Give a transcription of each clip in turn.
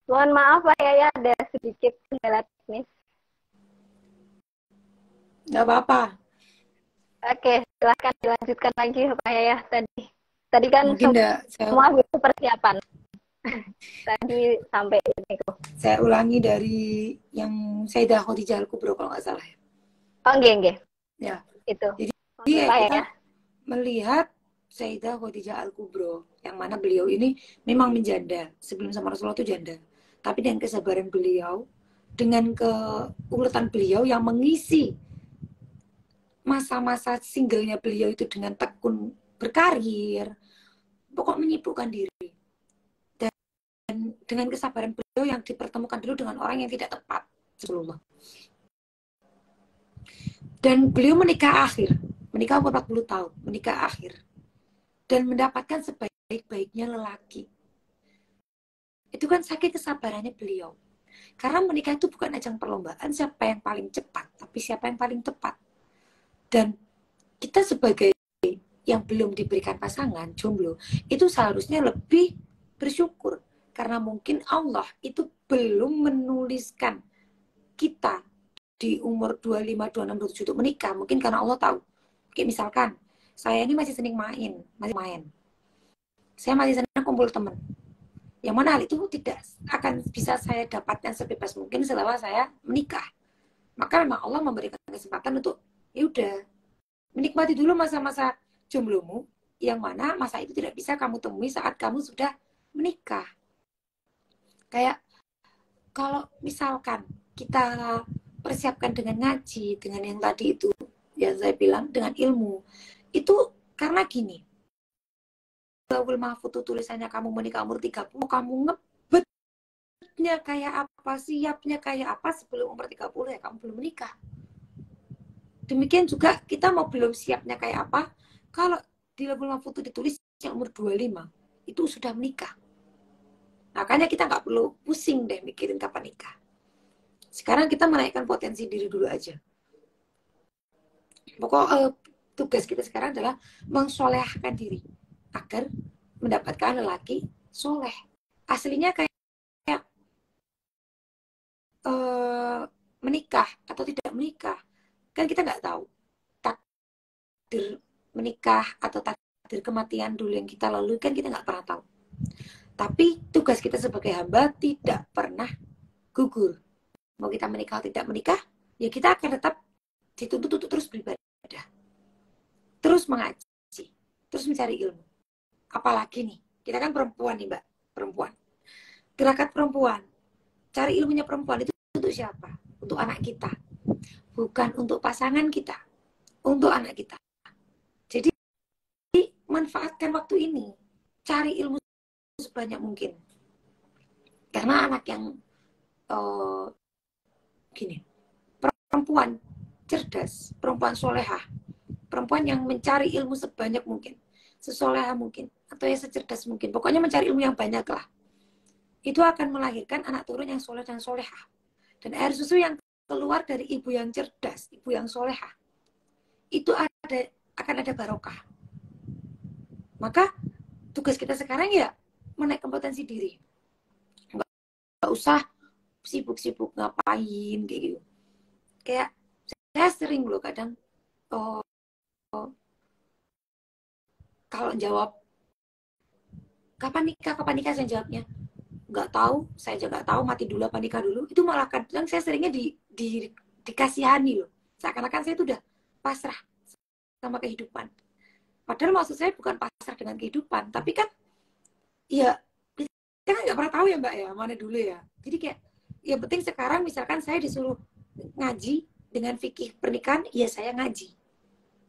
Mohon maaf Pak Yaya, ada sedikit kendala teknis. Nggak apa-apa. Oke, silahkan dilanjutkan lagi Pak Yaya tadi. Tadi kan Mungkin semua butuh persiapan. Tadi sampai ini kok. saya ulangi dari yang Sayyidah Khadijah Al-Kubro kalau nggak salah ya. Oh, enggak. Ya. Itu. Jadi Pak kita Yaya. melihat Sayyidah Khadijah Al-Kubro, yang mana beliau ini memang menjanda. Sebelum sama Rasulullah itu janda. Tapi dengan kesabaran beliau, dengan keuletan beliau yang mengisi masa-masa singlenya beliau itu dengan tekun berkarir, pokok menyibukkan diri. Dan dengan kesabaran beliau yang dipertemukan dulu dengan orang yang tidak tepat, Rasulullah. Dan beliau menikah umur 40 tahun, menikah akhir. Dan mendapatkan sebaik-baiknya lelaki. Itu kan saking kesabarannya beliau. Karena menikah itu bukan ajang perlombaan siapa yang paling cepat, tapi siapa yang paling tepat. Dan kita sebagai yang belum diberikan pasangan, jomblo, itu seharusnya lebih bersyukur. Karena mungkin Allah itu belum menuliskan kita di umur 25, 26, 27 untuk menikah. Mungkin karena Allah tahu. Kayak misalkan, saya ini masih senang main. Saya masih senang kumpul teman. Yang mana hal itu tidak akan bisa saya dapatkan sebebas mungkin setelah saya menikah. Maka memang Allah memberikan kesempatan untuk, ya udah, menikmati dulu masa-masa jomblomu, yang mana masa itu tidak bisa kamu temui saat kamu sudah menikah. Kayak, kalau misalkan kita persiapkan dengan ngaji, dengan yang tadi itu, yang saya bilang, dengan ilmu, itu karena gini, Lauhul Mahfuz tulisannya kamu menikah umur 30, kamu ngebetnya kayak apa, siapnya kayak apa sebelum umur 30 ya kamu belum menikah. Demikian juga kita mau belum siapnya kayak apa, kalau di Lauhul Mahfuz ditulis yang umur 25, itu sudah menikah. Makanya kita nggak perlu pusing deh mikirin kapan nikah. Sekarang kita menaikkan potensi diri dulu aja. Tugas kita sekarang adalah mengsolehkan diri agar mendapatkan lelaki soleh. Aslinya kayak menikah atau tidak menikah, kan kita nggak tahu. Takdir menikah atau takdir kematian dulu yang kita lalui kan kita nggak pernah tahu. Tapi tugas kita sebagai hamba tidak pernah gugur. Mau kita menikah atau tidak menikah, ya kita akan tetap dituntut untuk terus beribadah, terus mengaji, terus mencari ilmu. Apalagi nih, kita kan perempuan nih Mbak, perempuan. Gerakan perempuan, cari ilmunya perempuan itu untuk siapa? Untuk anak kita. Bukan untuk pasangan kita, untuk anak kita. Jadi, manfaatkan waktu ini. Cari ilmu sebanyak mungkin. Karena anak yang gini, perempuan cerdas, perempuan solehah, perempuan yang mencari ilmu sebanyak mungkin, sesolehah mungkin, atau yang secerdas mungkin. Pokoknya mencari ilmu yang banyak lah. Itu akan melahirkan anak turun yang soleh dan solehah. Dan air susu yang keluar dari ibu yang cerdas, ibu yang solehah, itu akan ada barokah. Maka tugas kita sekarang ya menaikkan potensi diri. Nggak usah sibuk-sibuk ngapain kayak gitu. Kayak saya sering loh kadang kalau jawab kapan nikah saya jawabnya nggak tahu, saya juga nggak tahu, mati dulu apa nikah dulu. Itu malah kadang saya seringnya dikasihani loh, seakan-akan saya itu udah pasrah sama kehidupan. Padahal maksud saya bukan pasrah dengan kehidupan, tapi kan ya kita kan nggak pernah tahu ya Mbak ya, mana dulu ya. Jadi kayak yang penting sekarang misalkan saya disuruh ngaji dengan fikih pernikahan, ya saya ngaji.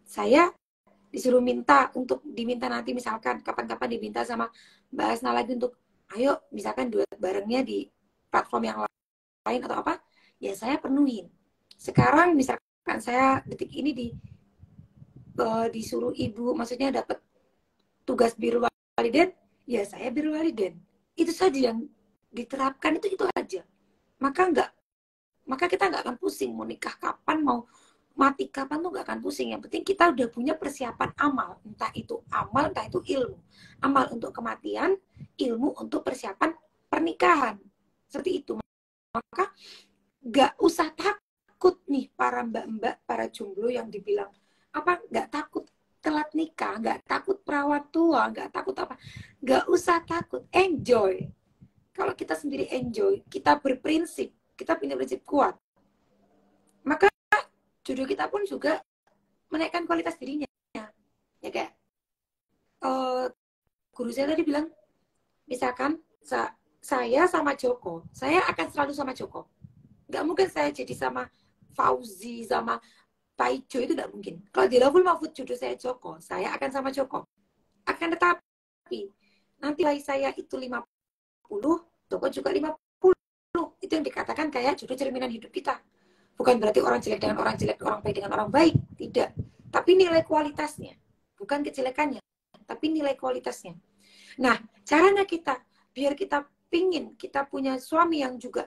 Saya disuruh diminta nanti misalkan kapan-kapan diminta sama Mbak Asna lagi untuk ayo misalkan duet barengnya di platform yang lain atau apa, ya saya penuhin. Sekarang misalkan saya detik ini disuruh ibu, maksudnya dapat tugas birrul walidain, ya saya birrul walidain. Itu saja yang diterapkan, itu aja. Maka kita nggak akan pusing mau nikah kapan, mau mati kapan tuh nggak akan pusing. Yang penting kita udah punya persiapan amal, entah itu ilmu. Amal untuk kematian, ilmu untuk persiapan pernikahan seperti itu. Maka nggak usah takut nih para mbak-mbak, para jomblo yang dibilang apa, nggak takut telat nikah, nggak takut perawat tua, nggak takut apa, nggak usah takut, enjoy. Kalau kita sendiri enjoy, kita berprinsip, kita punya prinsip kuat, maka jodoh kita pun juga menaikkan kualitas dirinya. Ya kayak guru saya tadi bilang, misalkan saya sama Joko, saya akan selalu sama Joko. Nggak mungkin saya jadi sama Fauzi, sama Paijo, itu nggak mungkin. Kalau di Lovul Mahfud jodoh saya Joko, saya akan sama Joko. Akan tetapi, nanti saya itu 50, Joko juga 50. Itu yang dikatakan kayak jodoh cerminan hidup kita. Bukan berarti orang jelek dengan orang jelek, orang baik dengan orang baik. Tidak. Tapi nilai kualitasnya. Bukan kejelekannya, tapi nilai kualitasnya. Nah, caranya kita, biar kita pingin, kita punya suami yang juga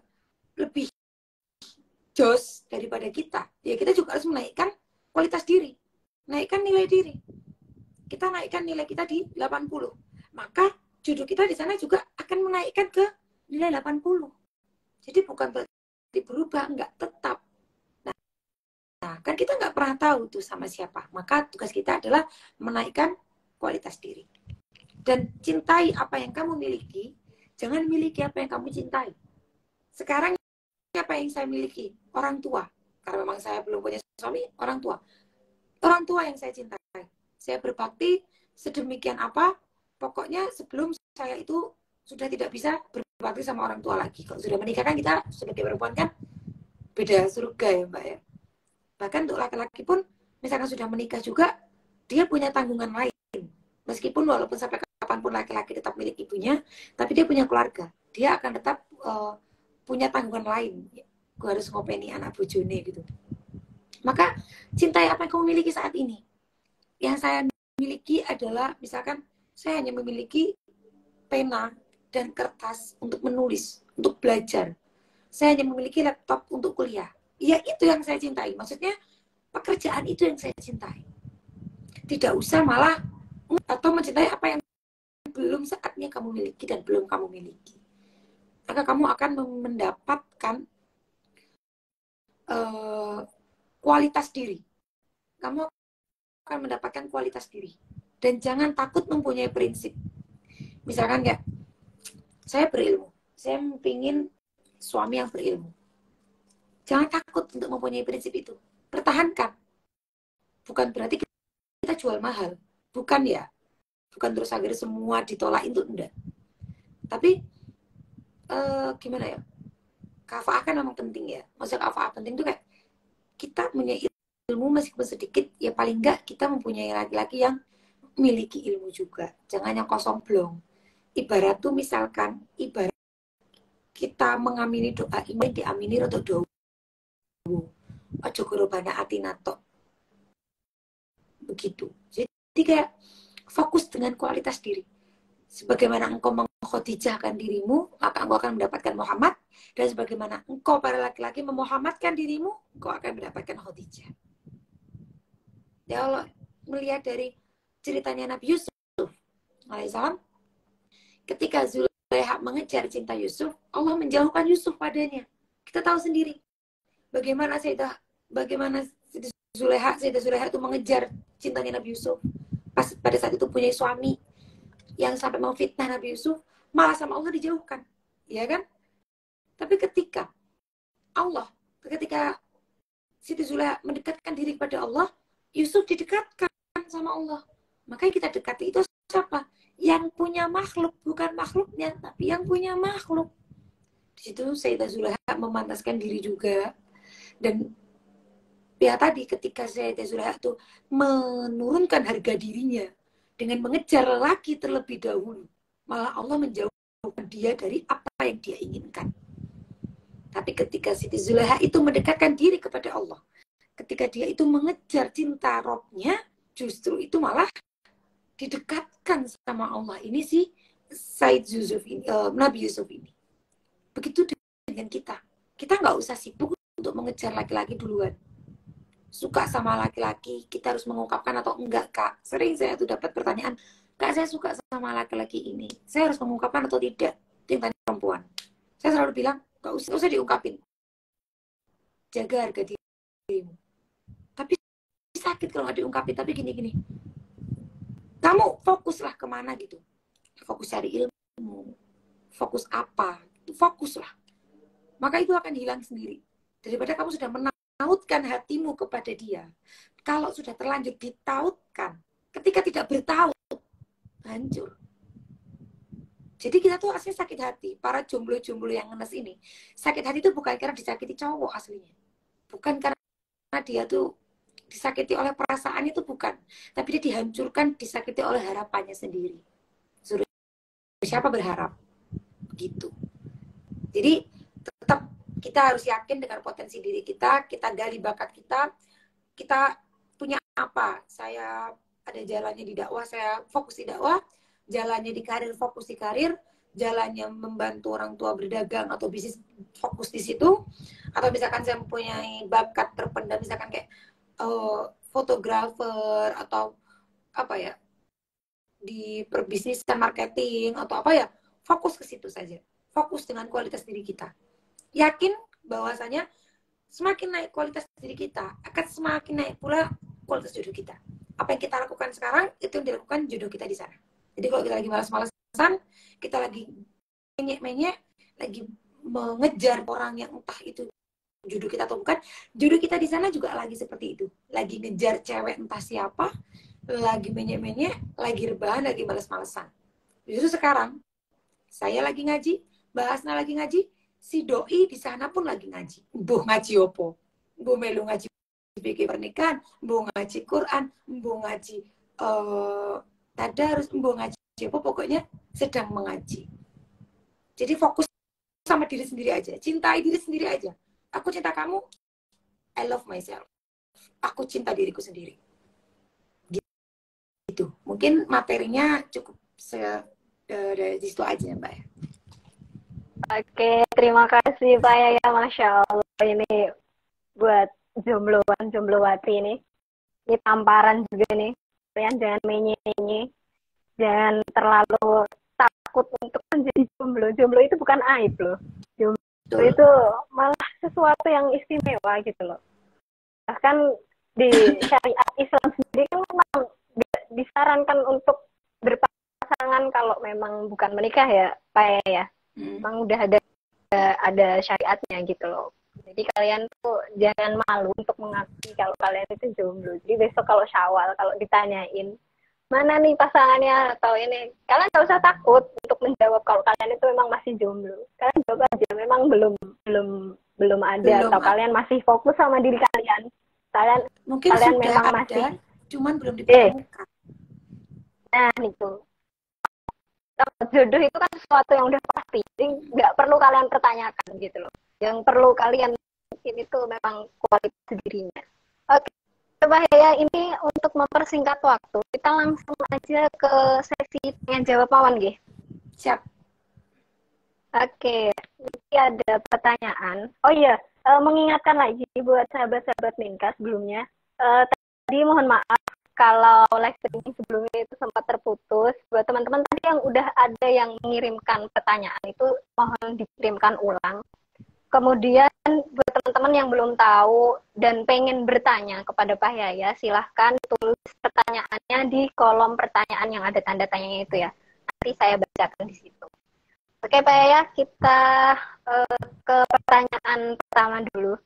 lebih jos daripada kita, ya kita juga harus menaikkan kualitas diri, naikkan nilai diri. Kita naikkan nilai kita di 80, maka jodoh kita di sana juga akan menaikkan ke nilai 80. Jadi bukan berarti berubah, enggak, tetap. Nah, kan kita nggak pernah tahu tuh sama siapa. Maka tugas kita adalah menaikkan kualitas diri. Dan cintai apa yang kamu miliki, jangan miliki apa yang kamu cintai. Sekarang apa yang saya miliki? Orang tua. Karena memang saya belum punya suami, orang tua. Orang tua yang saya cintai. Saya berbakti sedemikian apa, pokoknya sebelum saya itu sudah tidak bisa berbakti sama orang tua lagi. Kalau sudah menikah kan kita sebagai perempuan kan beda surga ya Mbak ya. Bahkan untuk laki-laki pun, misalkan sudah menikah juga, dia punya tanggungan lain. Meskipun walaupun sampai kapanpun laki-laki tetap milik ibunya, tapi dia punya keluarga. Dia akan tetap punya tanggungan lain. Gue harus ngopeni anak bojone gitu. Maka cintai apa yang kamu miliki saat ini. Yang saya miliki adalah, misalkan saya hanya memiliki pena dan kertas untuk menulis, untuk belajar. Saya hanya memiliki laptop untuk kuliah. Ya itu yang saya cintai. Maksudnya pekerjaan itu yang saya cintai. Tidak usah malah atau mencintai apa yang belum saatnya kamu miliki dan belum kamu miliki. Maka kamu akan mendapatkan kualitas diri. Kamu akan mendapatkan kualitas diri. Dan jangan takut mempunyai prinsip. Misalkan kayak, saya berilmu. Saya ingin suami yang berilmu. Jangan takut untuk mempunyai prinsip itu. Pertahankan. Bukan berarti kita jual mahal. Bukan ya. Bukan terus akhirnya semua ditolak itu, enggak. Tapi gimana ya, kafa'ah kan memang penting ya. Maksudnya kafa'ah penting itu kayak kita punya ilmu meskipun sedikit, ya paling enggak kita mempunyai laki-laki yang memiliki ilmu juga. Jangan yang kosong blong. Ibarat tuh misalkan, ibarat kita mengamini doa ini diamini roto doa. Ojo korobana atinato. Begitu. Jadi kayak fokus dengan kualitas diri. Sebagaimana engkau mengkhotijahkan dirimu, maka engkau akan mendapatkan Muhammad. Dan sebagaimana engkau para laki-laki memuhammadkan dirimu, engkau akan mendapatkan Khadijah. Ya Allah, melihat dari ceritanya Nabi Yusuf alaihissalam, ketika Zulaiha mengejar cinta Yusuf, Allah menjauhkan Yusuf padanya. Kita tahu sendiri bagaimana Sayyidah Zulaiha itu mengejar cintanya Nabi Yusuf. Pas pada saat itu punya suami yang sampai memfitnah Nabi Yusuf, malah sama Allah dijauhkan, ya kan? Tapi ketika Siti Zulaiha mendekatkan diri kepada Allah, Yusuf didekatkan sama Allah. Makanya kita dekati itu siapa? Yang punya makhluk, bukan makhluknya, tapi yang punya makhluk. Di situ Sayyidah Zulaiha memantaskan diri juga. Dan ya tadi ketika Sayyidah Zulaiha itu menurunkan harga dirinya dengan mengejar lelaki terlebih dahulu, malah Allah menjauhkan dia dari apa yang dia inginkan. Tapi ketika Siti Zulaiha itu mendekatkan diri kepada Allah, ketika dia itu mengejar cinta Robnya, justru itu malah didekatkan sama Allah. Ini sih Nabi Yusuf ini. Begitu dengan kita. Kita nggak usah sibuk untuk mengejar laki-laki duluan. Suka sama laki-laki, kita harus mengungkapkan atau enggak, Kak? Sering saya tuh dapat pertanyaan, Kak, saya suka sama laki-laki ini. Saya harus mengungkapkan atau tidak? Itu yang tanya perempuan. Saya selalu bilang, gak usah diungkapin. Jaga harga dirimu. Tapi sakit kalau nggak diungkapin. Tapi gini-gini. Kamu fokuslah kemana gitu. Fokus cari ilmu. Fokus apa. Fokuslah. Maka itu akan hilang sendiri. Daripada kamu sudah menautkan hatimu kepada dia. Kalau sudah terlanjur ditautkan. Ketika tidak bertaut. Hancur. Jadi kita tuh aslinya sakit hati. Para jomblo-jomblo yang ngenes ini. Sakit hati itu bukan karena disakiti cowok aslinya. Bukan karena dia tuh disakiti oleh perasaan itu bukan. Tapi dia dihancurkan, disakiti oleh harapannya sendiri. Suruh siapa berharap? Gitu. Jadi tetap kita harus yakin dengan potensi diri kita gali bakat kita punya apa? Saya ada jalannya di dakwah, saya fokus di dakwah, jalannya di karir, fokus di karir, jalannya membantu orang tua berdagang atau bisnis, fokus di situ. Atau misalkan saya mempunyai bakat terpendam, misalkan kayak fotografer atau apa ya, di perbisnis dan marketing atau apa ya, fokus ke situ saja. Fokus dengan kualitas diri kita. Yakin bahwasanya semakin naik kualitas diri kita, akan semakin naik pula kualitas jodoh kita. Apa yang kita lakukan sekarang, itu yang dilakukan jodoh kita di sana. Jadi kalau kita lagi malas-malasan, kita lagi menyek-menyek, lagi mengejar orang yang entah itu jodoh kita atau bukan, jodoh kita di sana juga lagi seperti itu. Lagi ngejar cewek entah siapa, lagi menyek-menyek, lagi rebahan, lagi malas-malasan. Justru sekarang, saya lagi ngaji, Mbak Hasna lagi ngaji, si doi di sana pun lagi ngaji. Mbuh ngaji opo? Mbuh melu ngaji fikih pernikahan, mbuh ngaji Quran, mbuh ngaji tadarus, mbuh ngaji apa, pokoknya sedang mengaji. Jadi fokus sama diri sendiri aja, cintai diri sendiri aja. Aku cinta kamu, I love myself. Aku cinta diriku sendiri. Gitu. Mungkin materinya cukup dari situ aja, Mbak. Oke, terima kasih Pak Yaya, Masya Allah. Ini buat jomblowati ini. Ini tamparan juga nih. Kalian jangan menye-menye. Jangan terlalu takut untuk menjadi jomblo. Jomblo itu bukan aib loh. Jomblo itu malah sesuatu yang istimewa gitu loh. Bahkan di syariat Islam sendiri kan memang disarankan untuk berpasangan kalau memang bukan menikah ya, Pak ya. Memang udah ada syariatnya gitu loh. Jadi kalian tuh jangan malu untuk mengakui kalau kalian itu jomblo. Jadi besok kalau Syawal, kalau ditanyain mana nih pasangannya atau ini, kalian gak usah takut untuk menjawab kalau kalian itu memang masih jomblo. Kalian jawab aja memang belum ada, atau kalian masih fokus sama diri kalian. Mungkin kalian sudah memang ada, masih cuman belum ditemukan. Nah itu. Jodoh itu kan sesuatu yang udah pasti, jadi nggak perlu kalian pertanyakan gitu loh. Yang perlu kalian itu memang kualitas dirinya. Oke, coba ya, ini untuk mempersingkat waktu, kita langsung aja ke sesi tanya jawab Mawan, Gih. Siap. Oke, ini ada pertanyaan. Oh iya, mengingatkan lagi buat sahabat-sahabat Minka sebelumnya. Tadi mohon maaf kalau live streaming sebelumnya itu sempat terputus. Buat teman-teman tadi yang udah ada yang mengirimkan pertanyaan itu mohon dikirimkan ulang. Kemudian buat teman-teman yang belum tahu dan pengen bertanya kepada Pak Yaya, silahkan tulis pertanyaannya di kolom pertanyaan yang ada tanda tanyanya itu ya. Nanti saya bacakan di situ. Oke Pak Yaya, kita ke pertanyaan pertama dulu.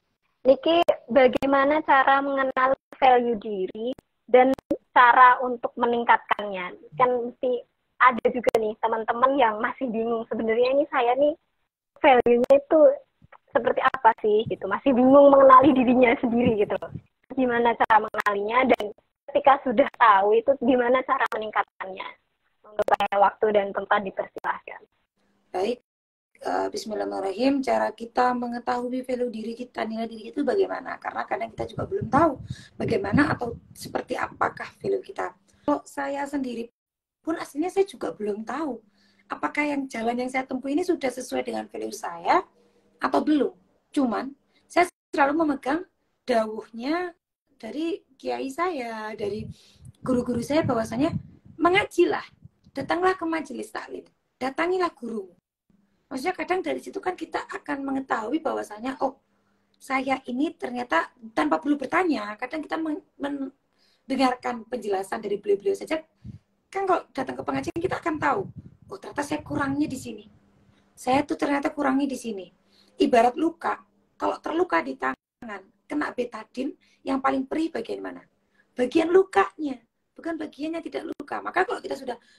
Niki, bagaimana cara mengenal value diri dan cara untuk meningkatkannya? Kan mesti ada juga nih teman-teman yang masih bingung, sebenarnya ini saya nih value-nya itu seperti apa sih gitu, masih bingung mengenali dirinya sendiri gitu loh. Gimana cara mengenalinya, dan ketika sudah tahu itu gimana cara meningkatkannya? Supaya waktu dan tempat dipersilahkan. Baik, bismillahirrahmanirrahim. Cara kita mengetahui value diri kita, nilai diri itu bagaimana? Karena kadang kita juga belum tahu bagaimana atau seperti apakah value kita. Kalau saya sendiri pun aslinya saya juga belum tahu apakah jalan yang saya tempuh ini sudah sesuai dengan value saya atau belum. Cuman saya selalu memegang dawuhnya dari kiai saya, dari guru-guru saya, bahwasanya mengajilah, datanglah ke majelis taklim, datangilah gurumu. Maksudnya kadang dari situ kan kita akan mengetahui bahwasanya, oh saya ini ternyata tanpa perlu bertanya, kadang kita mendengarkan penjelasan dari beliau-beliau saja, kan kalau datang ke pengajian kita akan tahu, oh ternyata saya kurangnya di sini. Saya tuh ternyata kurangnya di sini. Ibarat luka, kalau terluka di tangan, kena betadin, yang paling perih bagian mana? Bagian lukanya, bukan bagian yang tidak luka. Maka kalau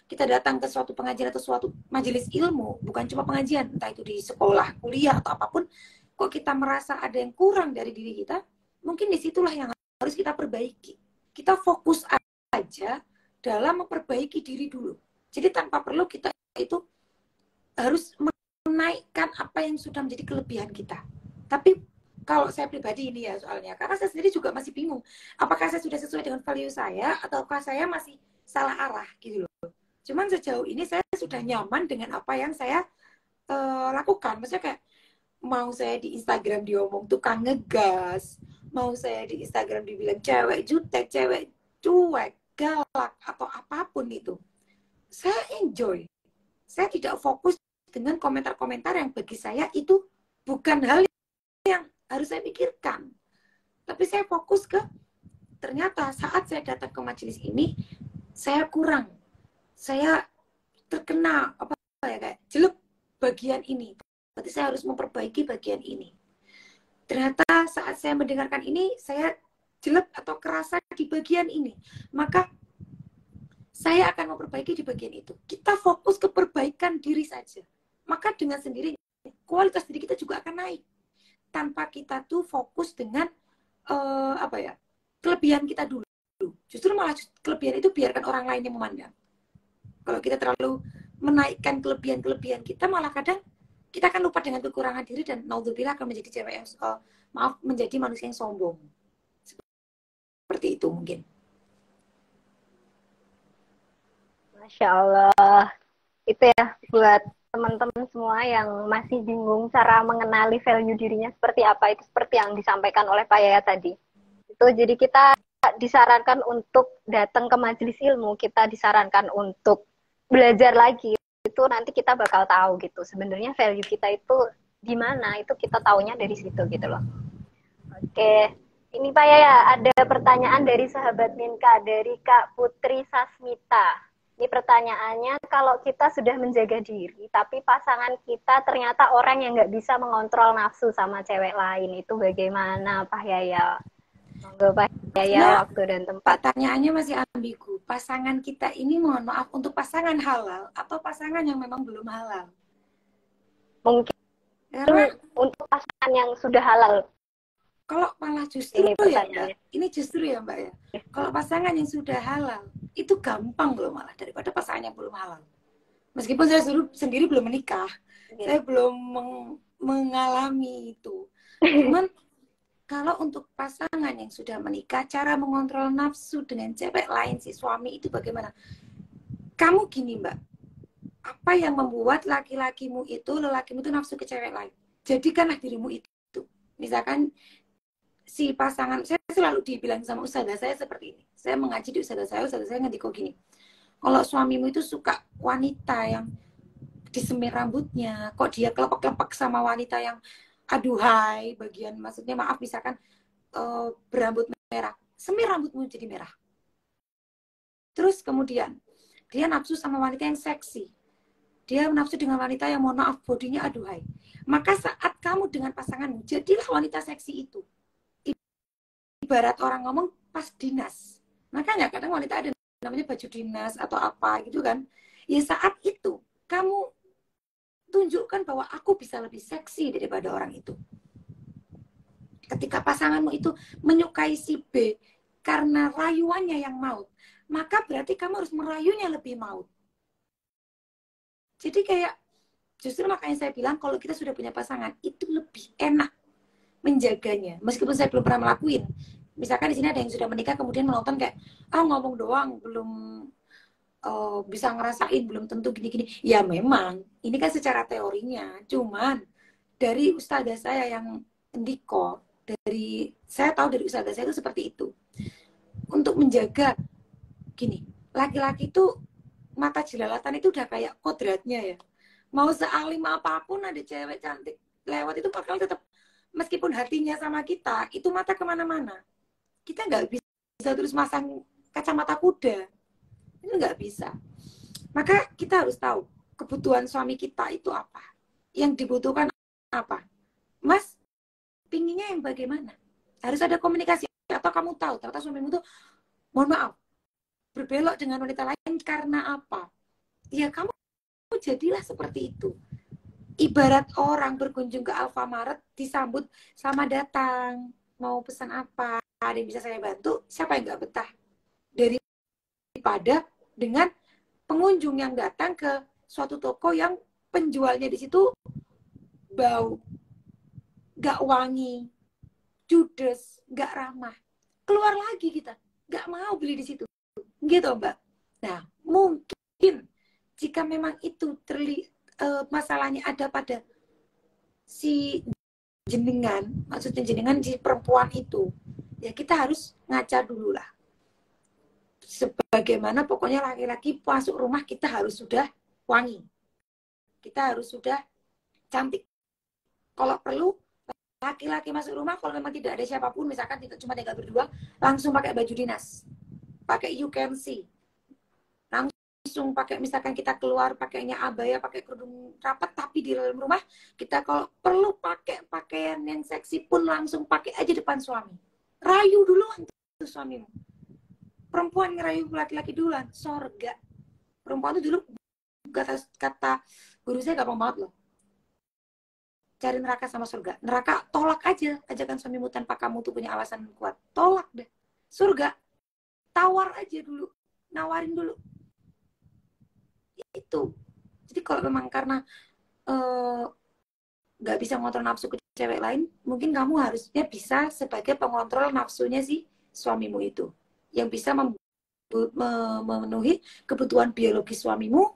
kita datang ke suatu pengajian atau suatu majelis ilmu, bukan cuma pengajian, entah itu di sekolah, kuliah atau apapun, kok kita merasa ada yang kurang dari diri kita, mungkin disitulah yang harus kita perbaiki. Kita fokus aja dalam memperbaiki diri dulu. Jadi tanpa perlu kita itu harus menaikkan apa yang sudah menjadi kelebihan kita. Tapi kalau saya pribadi ini ya soalnya, karena saya sendiri juga masih bingung, apakah saya sudah sesuai dengan value saya, ataukah saya masih salah arah gitu loh. Cuman sejauh ini saya sudah nyaman dengan apa yang saya lakukan. Maksudnya kayak, mau saya di Instagram diomong tukang ngegas, mau saya di Instagram dibilang cewek jutek, cewek cuek, galak, atau apapun itu, saya enjoy. Saya tidak fokus dengan komentar-komentar yang bagi saya itu bukan hal yang harus saya pikirkan. Tapi saya fokus ke, ternyata saat saya datang ke majelis ini, saya kurang. Saya terkena apa ya, kayak jelek bagian ini. Berarti saya harus memperbaiki bagian ini. Ternyata saat saya mendengarkan ini, saya jelek atau kerasa di bagian ini. Maka saya akan memperbaiki di bagian itu. Kita fokus ke perbaikan diri saja. Maka dengan sendirinya, kualitas diri kita juga akan naik. Tanpa kita tuh fokus dengan kelebihan kita dulu. Justru malah kelebihan itu biarkan orang lain yang memandang. Kalau kita terlalu menaikkan kelebihan-kelebihan kita, malah kadang kita akan lupa dengan kekurangan diri dan naudzubillah akan menjadi cewek yang menjadi manusia yang sombong. Seperti itu mungkin. Masya Allah. Itu ya buat teman-teman semua yang masih bingung cara mengenali value dirinya seperti apa, itu seperti yang disampaikan oleh Pak Yaya tadi. Itu jadi kita disarankan untuk datang ke majelis ilmu, kita disarankan untuk belajar lagi. Itu nanti kita bakal tahu gitu. Sebenarnya value kita itu di mana, itu kita taunya dari situ gitu loh. Oke. Ini Pak Yaya, ada pertanyaan dari sahabat Minka, dari Kak Putri Sasmita. Ini pertanyaannya, kalau kita sudah menjaga diri, tapi pasangan kita ternyata orang yang nggak bisa mengontrol nafsu sama cewek lain, itu bagaimana Pak Yaya? Monggo Pak Yaya, waktu dan tempat. Pertanyaannya masih ambigu. Pasangan kita ini, mohon maaf, untuk pasangan halal atau pasangan yang memang belum halal? Mungkin karena untuk pasangan yang sudah halal. Kalau malah justru ini justru ya Mbak ya. Kalau pasangan yang sudah halal, itu gampang loh malah daripada pasangan yang belum halal. Meskipun saya sendiri belum menikah, saya belum mengalami itu. Cuman kalau untuk pasangan yang sudah menikah, cara mengontrol nafsu dengan cewek lain si suami itu bagaimana? Kamu gini Mbak, apa yang membuat lelakimu itu nafsu ke cewek lain? Jadikanlah dirimu itu. Misalkan si pasangan, saya selalu dibilang sama ustazah saya seperti ini. Saya mengaji di ustazah saya ngerti kok gini. Kalau suamimu itu suka wanita yang disemir rambutnya, kok dia kelepek-kelepek sama wanita yang aduhai, bagian maksudnya maaf misalkan berambut merah, semir rambutmu jadi merah. Terus kemudian dia nafsu sama wanita yang seksi, dia nafsu dengan wanita yang mohon maaf bodinya aduhai. Maka saat kamu dengan pasanganmu, jadilah wanita seksi itu. Ibarat orang ngomong pas dinas. Makanya kadang wanita ada namanya baju dinas atau apa gitu kan. Ya saat itu kamu tunjukkan bahwa aku bisa lebih seksi daripada orang itu. Ketika pasanganmu itu menyukai si B karena rayuannya yang maut, maka berarti kamu harus merayunya lebih maut. Jadi kayak justru makanya saya bilang kalau kita sudah punya pasangan itu lebih enak menjaganya. Meskipun saya belum pernah melakuin. Misalkan di sini ada yang sudah menikah kemudian menonton kayak ngomong doang belum bisa ngerasain, belum tentu gini-gini. Ya memang ini kan secara teorinya. Cuman dari ustazah saya yang Ndiko, saya tahu dari ustazah saya itu seperti itu. Untuk menjaga gini, laki-laki itu mata jelalatan itu udah kayak kodratnya ya. Mau sealim apapun ada cewek cantik lewat itu bakal tetap, meskipun hatinya sama kita, itu mata kemana-mana. Kita nggak bisa terus masang kacamata kuda. Itu nggak bisa. Maka kita harus tahu kebutuhan suami kita itu apa. Yang dibutuhkan apa. Mas, pinginnya yang bagaimana? Harus ada komunikasi. Atau kamu tahu, ternyata suamimu tuh, mohon maaf, berbelok dengan wanita lain karena apa? Ya kamu jadilah seperti itu. Ibarat orang berkunjung ke Alfamaret disambut selamat datang, mau pesan apa, ada yang bisa saya bantu, siapa yang nggak betah daripada dengan pengunjung yang datang ke suatu toko yang penjualnya di situ bau, nggak wangi, judes, nggak ramah, keluar lagi kita, nggak mau beli di situ, gitu Mbak. Nah mungkin jika memang itu masalahnya ada pada si jenengan, maksudnya jenengan si perempuan itu, ya kita harus ngaca dulu lah. Sebagaimana pokoknya laki-laki masuk rumah kita harus sudah wangi, kita harus sudah cantik. Kalau perlu laki-laki masuk rumah, kalau memang tidak ada siapapun, misalkan cuma tinggal berdua, langsung pakai baju dinas, pakai you can see, langsung pakai, misalkan kita keluar pakainya abaya, pakai kerudung rapat, tapi di dalam rumah kita kalau perlu pakai pakaian yang seksi pun langsung pakai aja depan suami. Rayu duluan tuh suamimu. Perempuan ngerayu laki-laki duluan, sorga. Perempuan itu dulu kata guru saya gampang banget loh. Cari neraka sama surga. Neraka tolak aja ajakan suamimu tanpa kamu tuh punya alasan kuat. Tolak deh. Surga tawar aja dulu, nawarin dulu. Itu. Jadi kalau memang karena nggak bisa ngontrol nafsu ke cewek lain, mungkin kamu harusnya bisa sebagai pengontrol nafsunya si suamimu itu, yang bisa memenuhi kebutuhan biologis suamimu,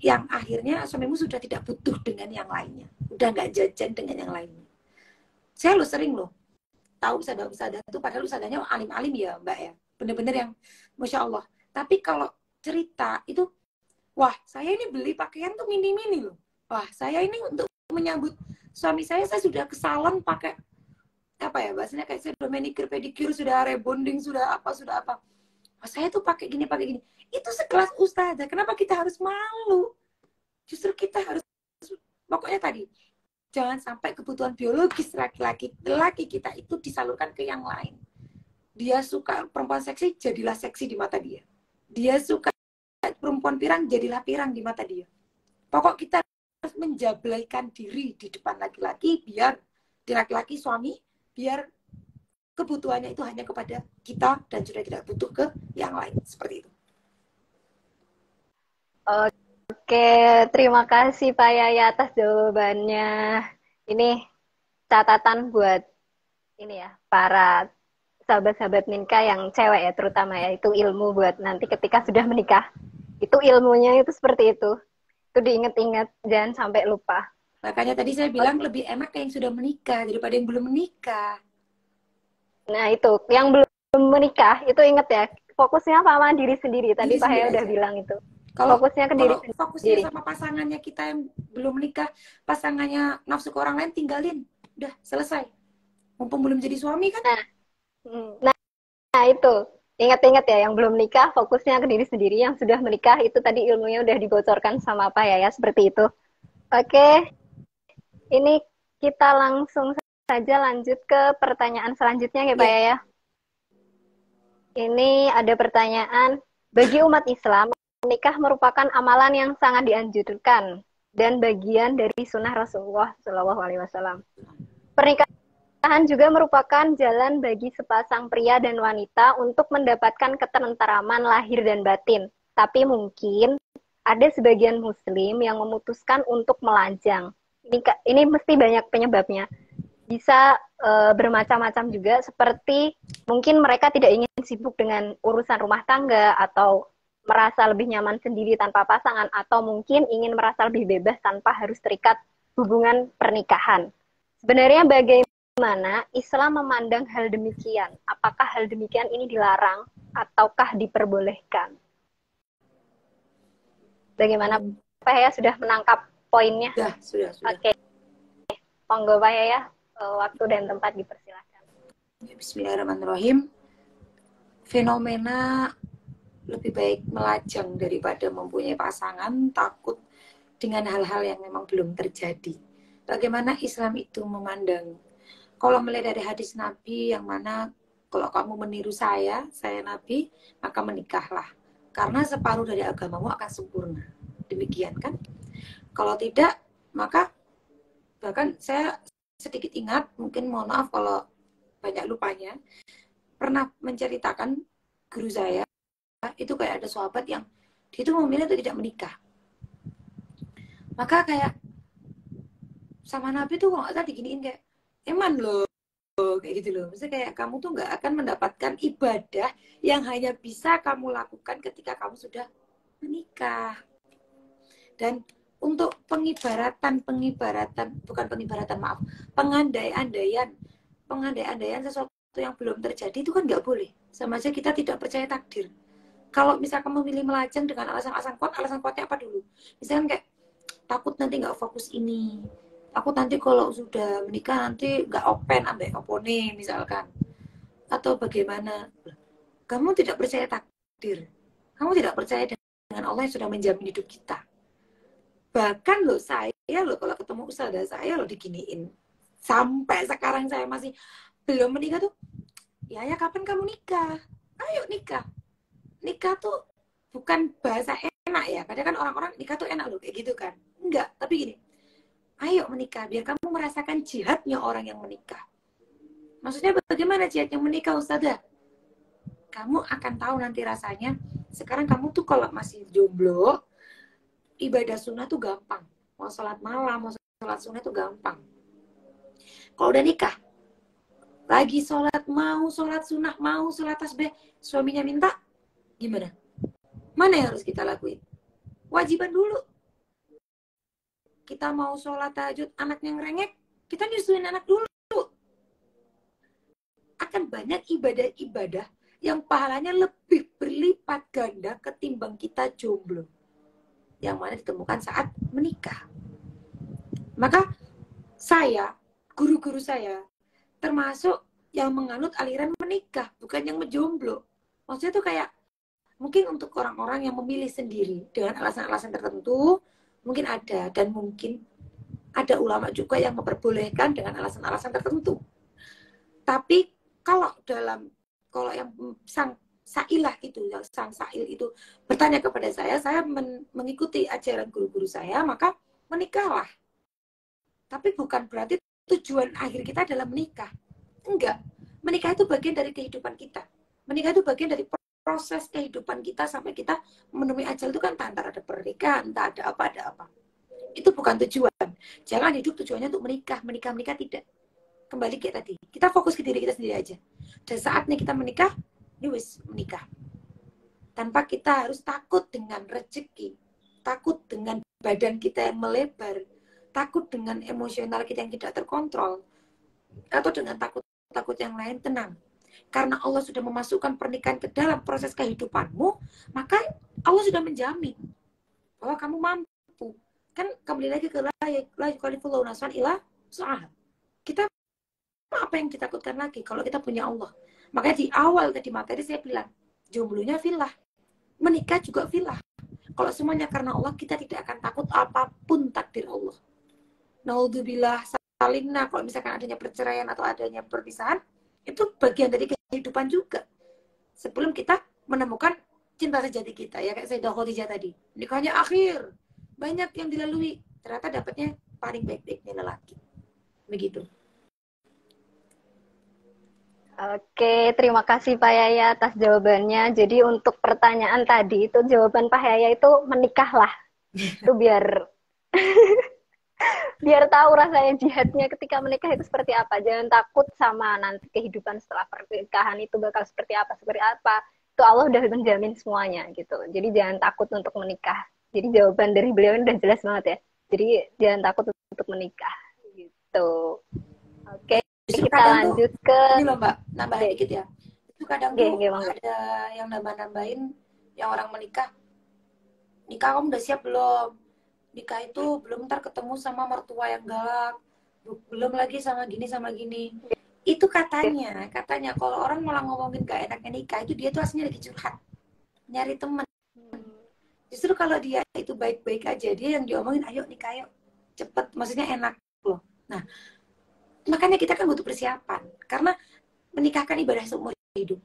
yang akhirnya suamimu sudah tidak butuh dengan yang lainnya, udah nggak jajan dengan yang lainnya. Saya lo sering loh tahu usada itu, padahal usadanya alim-alim ya Mbak ya, bener-bener yang Masya Allah. Tapi kalau cerita itu, wah saya ini beli pakaian tuh mini-mini loh, wah saya ini untuk menyambut suami saya sudah ke salon pakai apa ya bahasanya, kayak saya udah manicure pedicure, sudah rebonding, sudah apa. Wah, saya tuh pakai gini. Itu sekelas ustazah. Kenapa kita harus malu? Justru kita harus, pokoknya tadi, jangan sampai kebutuhan biologis laki kita itu disalurkan ke yang lain. Dia suka perempuan seksi, jadilah seksi di mata dia. Dia suka perempuan pirang, jadilah pirang di mata dia. Pokok kita harus menjablaikan diri di depan laki-laki, biar di laki-laki suami, biar kebutuhannya itu hanya kepada kita dan sudah tidak butuh ke yang lain. Seperti itu. Oke, terima kasih Pak Yaya atas jawabannya. Ini catatan buat ini ya, para sahabat-sahabat Minka yang cewek ya terutama ya, itu ilmu buat nanti ketika sudah menikah. Itu ilmunya itu seperti itu. Itu diingat-ingat, jangan sampai lupa. Makanya tadi saya bilang lebih enak yang sudah menikah daripada yang belum menikah. Nah itu, yang belum menikah itu inget ya, fokusnya sama diri sendiri. Tadi Pak Yaya udah bilang itu. Kalau fokusnya ke diri sendiri. Fokusnya sama pasangannya kita yang belum menikah, pasangannya nafsu ke orang lain, tinggalin. Udah, selesai. Mumpung belum jadi suami kan? Nah itu. Ingat-ingat ya, yang belum nikah fokusnya ke diri sendiri, yang sudah menikah itu tadi ilmunya udah dibocorkan sama Pak Yaya, seperti itu. Oke, ini kita langsung saja lanjut ke pertanyaan selanjutnya ya Pak Yaya. Ini ada pertanyaan, bagi umat Islam, menikah merupakan amalan yang sangat dianjurkan dan bagian dari sunnah Rasulullah SAW. Pernikahan juga merupakan jalan bagi sepasang pria dan wanita untuk mendapatkan ketentraman lahir dan batin. Tapi mungkin ada sebagian muslim yang memutuskan untuk melajang. Ini mesti banyak penyebabnya. Bisa bermacam-macam juga, seperti mungkin mereka tidak ingin sibuk dengan urusan rumah tangga, atau merasa lebih nyaman sendiri tanpa pasangan, atau mungkin ingin merasa lebih bebas tanpa harus terikat hubungan pernikahan. Sebenarnya bagaimana Islam memandang hal demikian? Apakah hal demikian ini dilarang ataukah diperbolehkan? Bagaimana Pak ya sudah menangkap poinnya? Sudah. Oke, monggo Pak Yaya, waktu dan tempat dipersilakan. Bismillahirrahmanirrahim. Fenomena lebih baik melajang daripada mempunyai pasangan, takut dengan hal-hal yang memang belum terjadi. Bagaimana Islam itu memandang? Kalau melihat dari hadis Nabi yang mana kalau kamu meniru saya Nabi, maka menikahlah. Karena separuh dari agamamu akan sempurna. Demikian kan? Kalau tidak, maka bahkan saya sedikit ingat, mungkin mohon maaf kalau banyak lupanya, pernah menceritakan guru saya, itu kayak ada sahabat yang dia itu memilih untuk tidak menikah. Maka kayak sama Nabi tuh kalau nggak salah diginiin kayak, eman loh, kayak gitu loh. Maksudnya kayak kamu tuh nggak akan mendapatkan ibadah yang hanya bisa kamu lakukan ketika kamu sudah menikah. Dan untuk pengandai-andaian sesuatu yang belum terjadi itu kan nggak boleh. Sama aja kita tidak percaya takdir. Kalau misalkan memilih melajang dengan alasan kuatnya apa dulu? Misalkan kayak takut nanti nggak fokus ini, aku nanti kalau sudah menikah nanti nggak open ambek opone misalkan, atau bagaimana? Kamu tidak percaya takdir, kamu tidak percaya dengan Allah yang sudah menjamin hidup kita. Bahkan loh saya loh kalau ketemu ustazah saya loh diginiin, sampai sekarang saya masih belum menikah tuh, ya kapan kamu nikah? Ayo nikah. Nikah tuh bukan bahasa enak ya, kadang kan orang-orang nikah tuh enak loh kayak gitu kan. Enggak, tapi gini, ayo menikah biar kamu merasakan jihadnya orang yang menikah. Maksudnya bagaimana jihadnya menikah Ustazah? Kamu akan tahu nanti rasanya. Sekarang kamu tuh kalau masih jomblo, ibadah sunnah tuh gampang. Mau sholat malam, mau sholat sunnah tuh gampang. Kalau udah nikah, lagi sholat, mau sholat sunnah, mau sholat tasbih, suaminya minta, gimana? Mana yang harus kita lakuin? Wajiban dulu. Kita mau sholat tahajud, anaknya ngerengek, kita nyusuin anak dulu. Akan banyak ibadah-ibadah yang pahalanya lebih berlipat ganda ketimbang kita jomblo. Yang mana ditemukan saat menikah. Maka saya, guru-guru saya, termasuk yang menganut aliran menikah, bukan yang menjomblo. Maksudnya tuh kayak, mungkin untuk orang-orang yang memilih sendiri dengan alasan-alasan tertentu, mungkin ada, dan mungkin ada ulama juga yang memperbolehkan dengan alasan-alasan tertentu. Tapi kalau yang sang sa'ilah itu, yang sang sa'il itu bertanya kepada saya mengikuti ajaran guru-guru saya, maka menikahlah. Tapi bukan berarti tujuan akhir kita adalah menikah. Enggak. Menikah itu bagian dari kehidupan kita. Menikah itu bagian dari proses kehidupan kita sampai kita menemui ajal itu kan antara ada pernikahan, entah ada apa. Itu bukan tujuan. Jangan hidup tujuannya untuk menikah tidak. Kembali kayak tadi. Kita fokus ke diri kita sendiri aja. Dan saatnya kita menikah, menikah. Tanpa kita harus takut dengan rezeki, takut dengan badan kita yang melebar, takut dengan emosional kita yang tidak terkontrol, atau dengan takut yang lain. Tenang. Karena Allah sudah memasukkan pernikahan ke dalam proses kehidupanmu, maka Allah sudah menjamin bahwa kamu mampu. Kan kembali lagi ke la yukallifullahu nafsan illa wus'aha. Kita apa yang ditakutkan lagi kalau kita punya Allah? Makanya di awal tadi materi saya bilang, jomblonya filah, menikah juga filah. Kalau semuanya karena Allah, kita tidak akan takut apapun takdir Allah. Naudzubillah salimna, kalau misalkan adanya perceraian atau adanya perpisahan, itu bagian dari kehidupan juga. Sebelum kita menemukan cinta sejati kita, ya kayak Sayyidah Khadijah tadi. Nikahnya akhir, banyak yang dilalui, ternyata dapatnya paling baik-baiknya lelaki. Begitu. Oke, terima kasih Pak Yaya atas jawabannya. Jadi untuk pertanyaan tadi itu jawaban Pak Yaya itu menikahlah. Itu biar tahu rasanya jihadnya ketika menikah itu seperti apa. Jangan takut sama nanti kehidupan setelah pernikahan itu bakal seperti apa. Itu Allah udah menjamin semuanya gitu. Jadi jangan takut untuk menikah. Jadi jawaban dari beliau ini udah jelas banget ya. Jadi jangan takut untuk menikah gitu. Oke. Kita lanjut ke ini loh Mbak, nambahin dikit ya. Itu kadang tuh ada yang nambah-nambahin yang orang nikah kamu udah siap belum? nikah itu belum ntar ketemu sama mertua yang galak, belum lagi sama gini. Itu katanya kalau orang malah ngomongin gak enaknya nikah itu dia tuh aslinya lagi curhat, nyari teman. Justru kalau dia itu baik-baik aja, dia yang diomongin ayo nikah yuk cepet, maksudnya enak loh. Nah makanya kita kan butuh persiapan, karena menikahkan ibadah seumur hidup,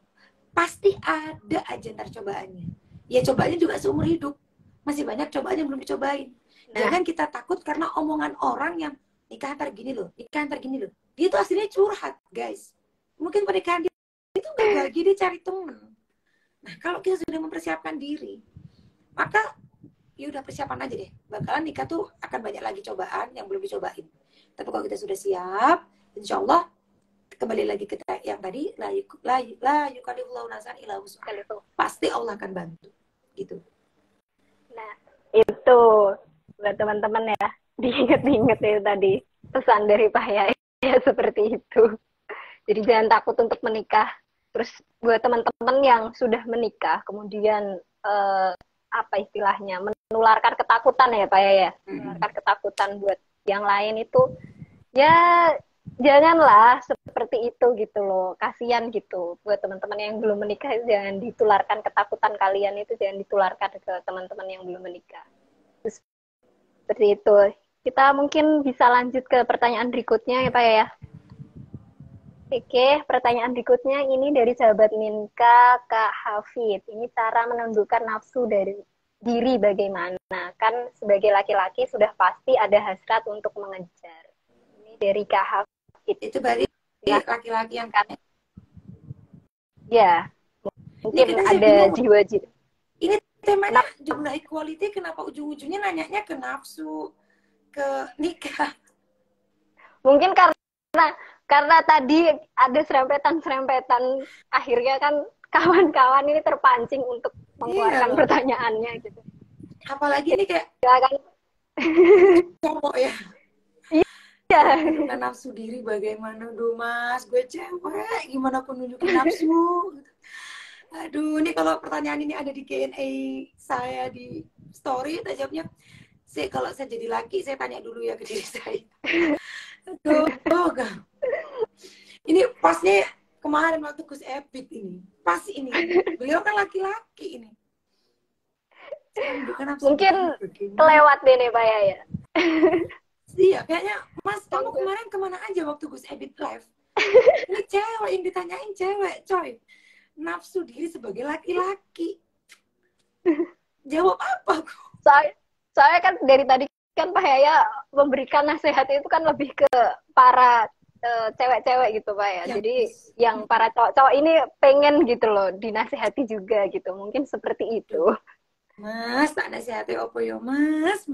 pasti ada aja ntar cobaannya. Ya cobaannya juga seumur hidup, masih banyak cobaan yang belum dicobain. Jangan kita takut karena omongan orang yang nikah antar gini loh, nikah antar gini loh. Dia tuh aslinya curhat, guys. Mungkin pernikahan dia itu nggak bahagia, dia cari temen. Nah, kalau kita sudah mempersiapkan diri, maka ya udah persiapan aja deh. Bakalan nikah tuh akan banyak lagi cobaan yang belum dicobain. Tapi kalau kita sudah siap, insya Allah kembali lagi ke yang tadi, la yukallifullahu nafsan illa wus'aha. Pasti Allah akan bantu. Gitu. Nah, itu buat teman-teman ya, diinget-inget itu tadi pesan dari Pak Yaya seperti itu. Jadi jangan takut untuk menikah. Terus buat teman-teman yang sudah menikah, kemudian apa istilahnya, menularkan ketakutan ya Pak Yaya, menularkan ketakutan buat yang lain itu, ya janganlah seperti itu gitu loh. Kasihan gitu buat teman-teman yang belum menikah, jangan ditularkan ketakutan kalian itu, jangan ditularkan ke teman-teman yang belum menikah. Terus, seperti itu. Kita mungkin bisa lanjut ke pertanyaan berikutnya ya Pak ya. Oke, pertanyaan berikutnya ini dari sahabat Minka, Kak Hafid. Ini cara menundukkan nafsu dari diri bagaimana? Kan sebagai laki-laki sudah pasti ada hasrat untuk mengejar. Ini dari Kak Hafid. Itu berarti laki-laki yang kan? Ya, mungkin ada jiwa-jiwa. Ini temanya jumlah equality, kenapa ujung-ujungnya nanyanya ke nafsu, ke nikah? Mungkin karena tadi ada serempetan, akhirnya kan kawan-kawan ini terpancing untuk mengeluarkan pertanyaannya gitu. Apalagi ini kayak cowok ya. Iya. Menunjukkan nafsu diri bagaimana, duh mas, gue cewek, gimana aku nunjukin nafsu? Aduh, ini kalau pertanyaan ini ada di Q&A saya di story, saya jawabnya, kalau saya jadi laki, saya tanya dulu ya ke diri saya. Aduh, ini pasnya kemarin waktu Gus Epit ini, pas ini, beliau kan laki-laki ini. Mungkin kelewat deh nih Pak Yaya. Iya, kayaknya mas, kamu kemarin kemana aja waktu Gus Epit live? Ini cewek yang ditanyain, cewek, coy. Nafsu diri sebagai laki-laki. Jawab apa? Soalnya kan dari tadi kan Pak Yaya memberikan nasihat itu kan lebih ke para cewek-cewek gitu Pak ya. Jadi yang para cowok-cowok ini pengen gitu loh dinasihati juga gitu. Mungkin seperti itu. Mas, tak nasihati opo yo mas.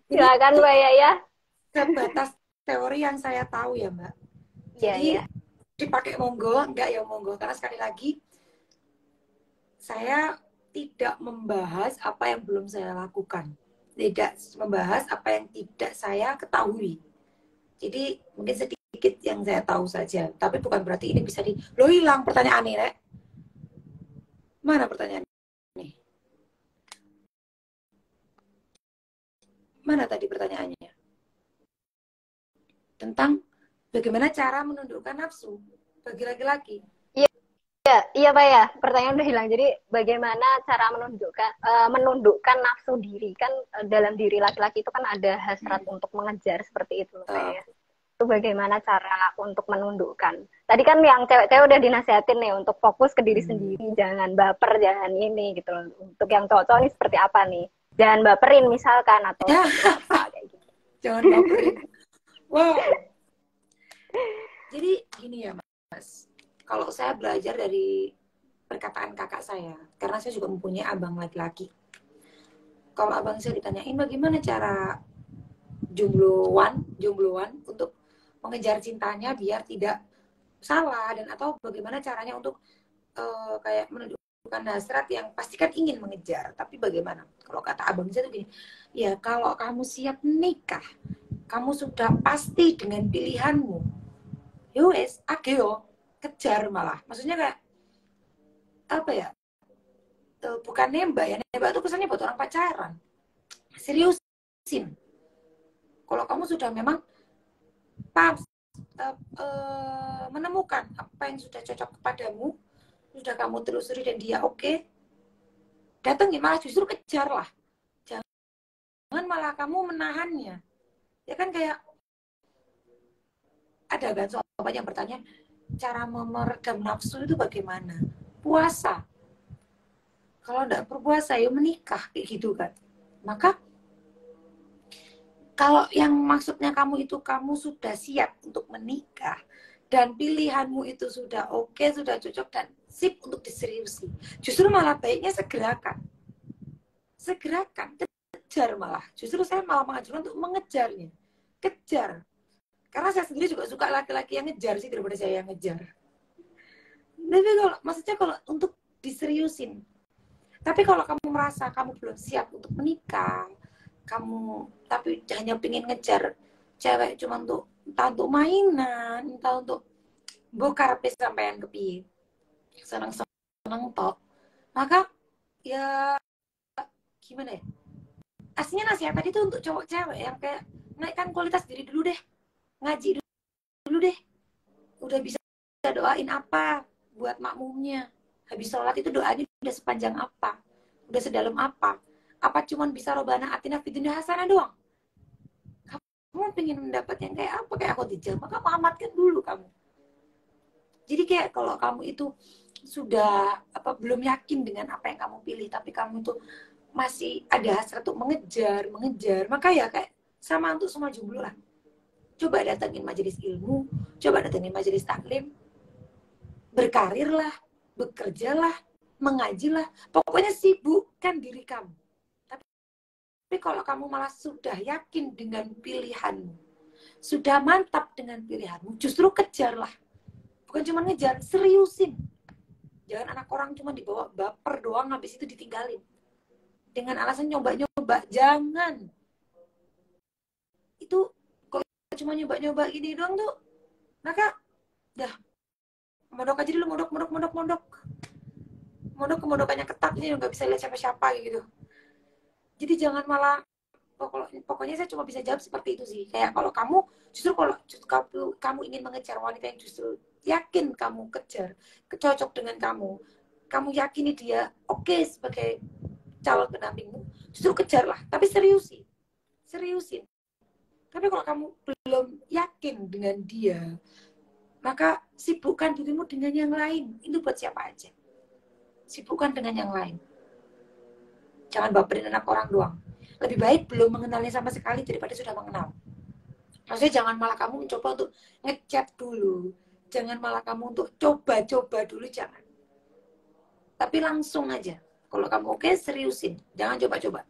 Silakan Mbak Yaya. Sebatas teori yang saya tahu ya Mbak. Jadi dipakai monggo, enggak ya monggo. Karena sekali lagi saya tidak membahas apa yang belum saya lakukan. Tidak membahas apa yang tidak saya ketahui. Jadi mungkin sedikit yang saya tahu saja. Tapi bukan berarti ini bisa lo hilang pertanyaan nih, Rek. Mana pertanyaan? Mana tadi pertanyaannya? Tentang bagaimana cara menundukkan nafsu bagi laki-laki. Iya Pak ya, pertanyaan udah hilang. Jadi bagaimana cara menundukkan nafsu diri? Kan dalam diri laki-laki itu kan ada hasrat untuk mengejar seperti itu Pak ya. Itu bagaimana cara untuk menundukkan? Tadi kan yang cewek-cewek udah dinasihatin nih untuk fokus ke diri sendiri, jangan baper, jangan ini gitu. Untuk yang cowok-cowok ini seperti apa nih? Jangan baperin misalkan atau apa kayak gitu. Jangan baperin. Wow. Jadi gini ya Mas, kalau saya belajar dari perkataan kakak saya, karena saya juga mempunyai abang laki-laki. Kalau abang saya ditanyain bagaimana cara jombloan untuk mengejar cintanya biar tidak salah, dan atau bagaimana caranya untuk kayak menunjukkan hasrat yang pasti kan ingin mengejar, tapi bagaimana? Kalau kata abang saya tuh gini, ya kalau kamu siap nikah, kamu sudah pasti dengan pilihanmu, yowes, ageo, kejar malah. Maksudnya kayak apa ya? Bukan nembak ya, nembak tuh kesannya buat orang pacaran. Seriusin. Kalau kamu sudah memang paham, menemukan apa yang sudah cocok kepadamu, sudah kamu telusuri dan dia oke, datangin, malah justru kejar lah. Jangan malah kamu menahannya. Ya kan kayak ada kan sobat yang bertanya, cara meredam nafsu itu bagaimana? Puasa. Kalau enggak berpuasa ya menikah, kayak gitu kan. Maka kalau yang maksudnya kamu itu kamu sudah siap untuk menikah dan pilihanmu itu sudah oke, sudah cocok dan sip untuk diseriusi. Justru malah baiknya segerakan. Segerakan, kejar malah. Justru saya malah mengajarkan untuk mengejarnya. Kejar. Karena saya sendiri juga suka laki-laki yang ngejar sih daripada saya yang ngejar. Tapi kalau maksudnya kalau untuk diseriusin. Tapi kalau kamu merasa kamu belum siap untuk menikah, kamu tapi hanya pengen ngejar cewek cuma untuk entah untuk mainan, entah untuk bokar sampean kepiye, seneng-seneng tok, maka ya gimana ya? Aslinya nasihat tadi itu untuk cowok cewek yang kayak naikkan kualitas diri dulu deh, ngaji dulu deh, udah bisa doain apa buat makmumnya, habis sholat itu doanya udah sepanjang apa, udah sedalam apa cuman bisa robana atina fid dunya hasanah doang. Kamu pengen mendapat yang kayak apa, kayak aku dijel, maka kamu amatkan dulu kamu. Jadi kayak kalau kamu itu sudah belum yakin dengan apa yang kamu pilih, tapi kamu itu masih ada hasrat untuk mengejar, maka ya kayak sama untuk semua jomblo lah. Coba datengin majelis ilmu, coba datengin majelis taklim, berkarirlah, bekerjalah, mengajilah, pokoknya sibukkan diri kamu. Tapi kalau kamu malah sudah yakin dengan pilihanmu, sudah mantap dengan pilihanmu, justru kejarlah. Bukan cuma ngejar, seriusin. Jangan anak orang cuma dibawa baper doang, habis itu ditinggalin. Dengan alasan nyoba-nyoba, jangan. Itu kalau cuma nyoba-nyoba gini doang tuh, maka dah modok aja dulu, modok kemodokannya ketat nih, nggak bisa lihat siapa-siapa gitu. Jadi jangan malah, pokoknya saya cuma bisa jawab seperti itu sih. Kayak kalau kamu kamu ingin mengejar wanita yang justru yakin kamu kejar, cocok dengan kamu yakini dia oke sebagai calon pendampingmu, justru kejarlah, tapi seriusin. Tapi kalau kamu belum yakin dengan dia, maka sibukkan dirimu dengan yang lain. Itu buat siapa aja. Sibukkan dengan yang lain. Jangan baperin anak orang doang. Lebih baik belum mengenalnya sama sekali daripada sudah mengenal. Maksudnya jangan malah kamu mencoba untuk ngechat dulu. Jangan malah kamu untuk coba-coba dulu, jangan. Tapi langsung aja. Kalau kamu oke, seriusin. Jangan coba-coba.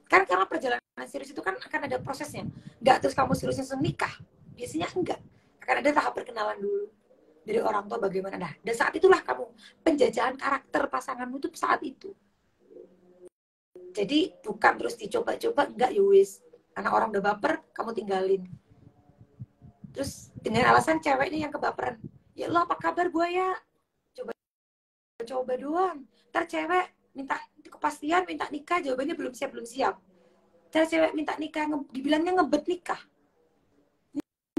Kan karena perjalanan serius itu kan akan ada prosesnya. Nggak terus kamu seriusnya langsung nikah. Biasanya enggak. Akan ada tahap perkenalan dulu. Dari orang tua bagaimana. Nah, dan saat itulah kamu penjajahan karakter pasanganmu itu saat itu. Jadi bukan terus dicoba-coba, enggak ya wis. Anak orang udah baper, kamu tinggalin. Terus dengan alasan ceweknya yang kebaperan. Ya lo apa kabar buaya? Coba doang. Ntar cewek minta kepastian, minta nikah, jawabannya belum siap. Ntar cewek minta nikah, dibilangnya ngebet nikah.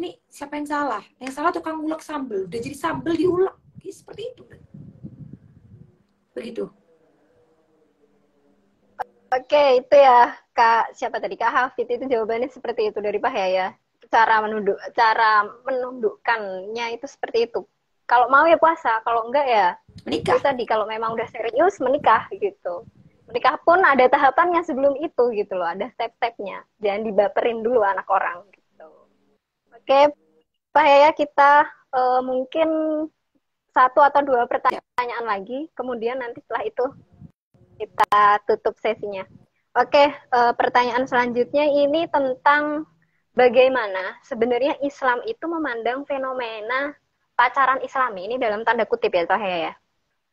Ini siapa yang salah? Yang salah tukang ulek sambel. Udah jadi sambel diulek. Seperti itu. Begitu. Oke, itu ya Kak, siapa tadi? Kak Hafid, itu jawabannya seperti itu dari Pak Yaya. Cara menundukkannya itu seperti itu. Kalau mau ya puasa, kalau enggak ya Menikah. itu tadi, kalau memang udah serius menikah gitu. Menikah pun ada tahapannya sebelum itu gitu loh, ada step-stepnya. Jangan dibaperin dulu anak orang gitu. Oke, Pak Yaya, kita mungkin satu atau dua pertanyaan lagi, kemudian nanti setelah itu kita tutup sesinya. Oke, pertanyaan selanjutnya ini tentang bagaimana sebenarnya Islam itu memandang fenomena pacaran Islami, ini dalam tanda kutip ya Pak ya.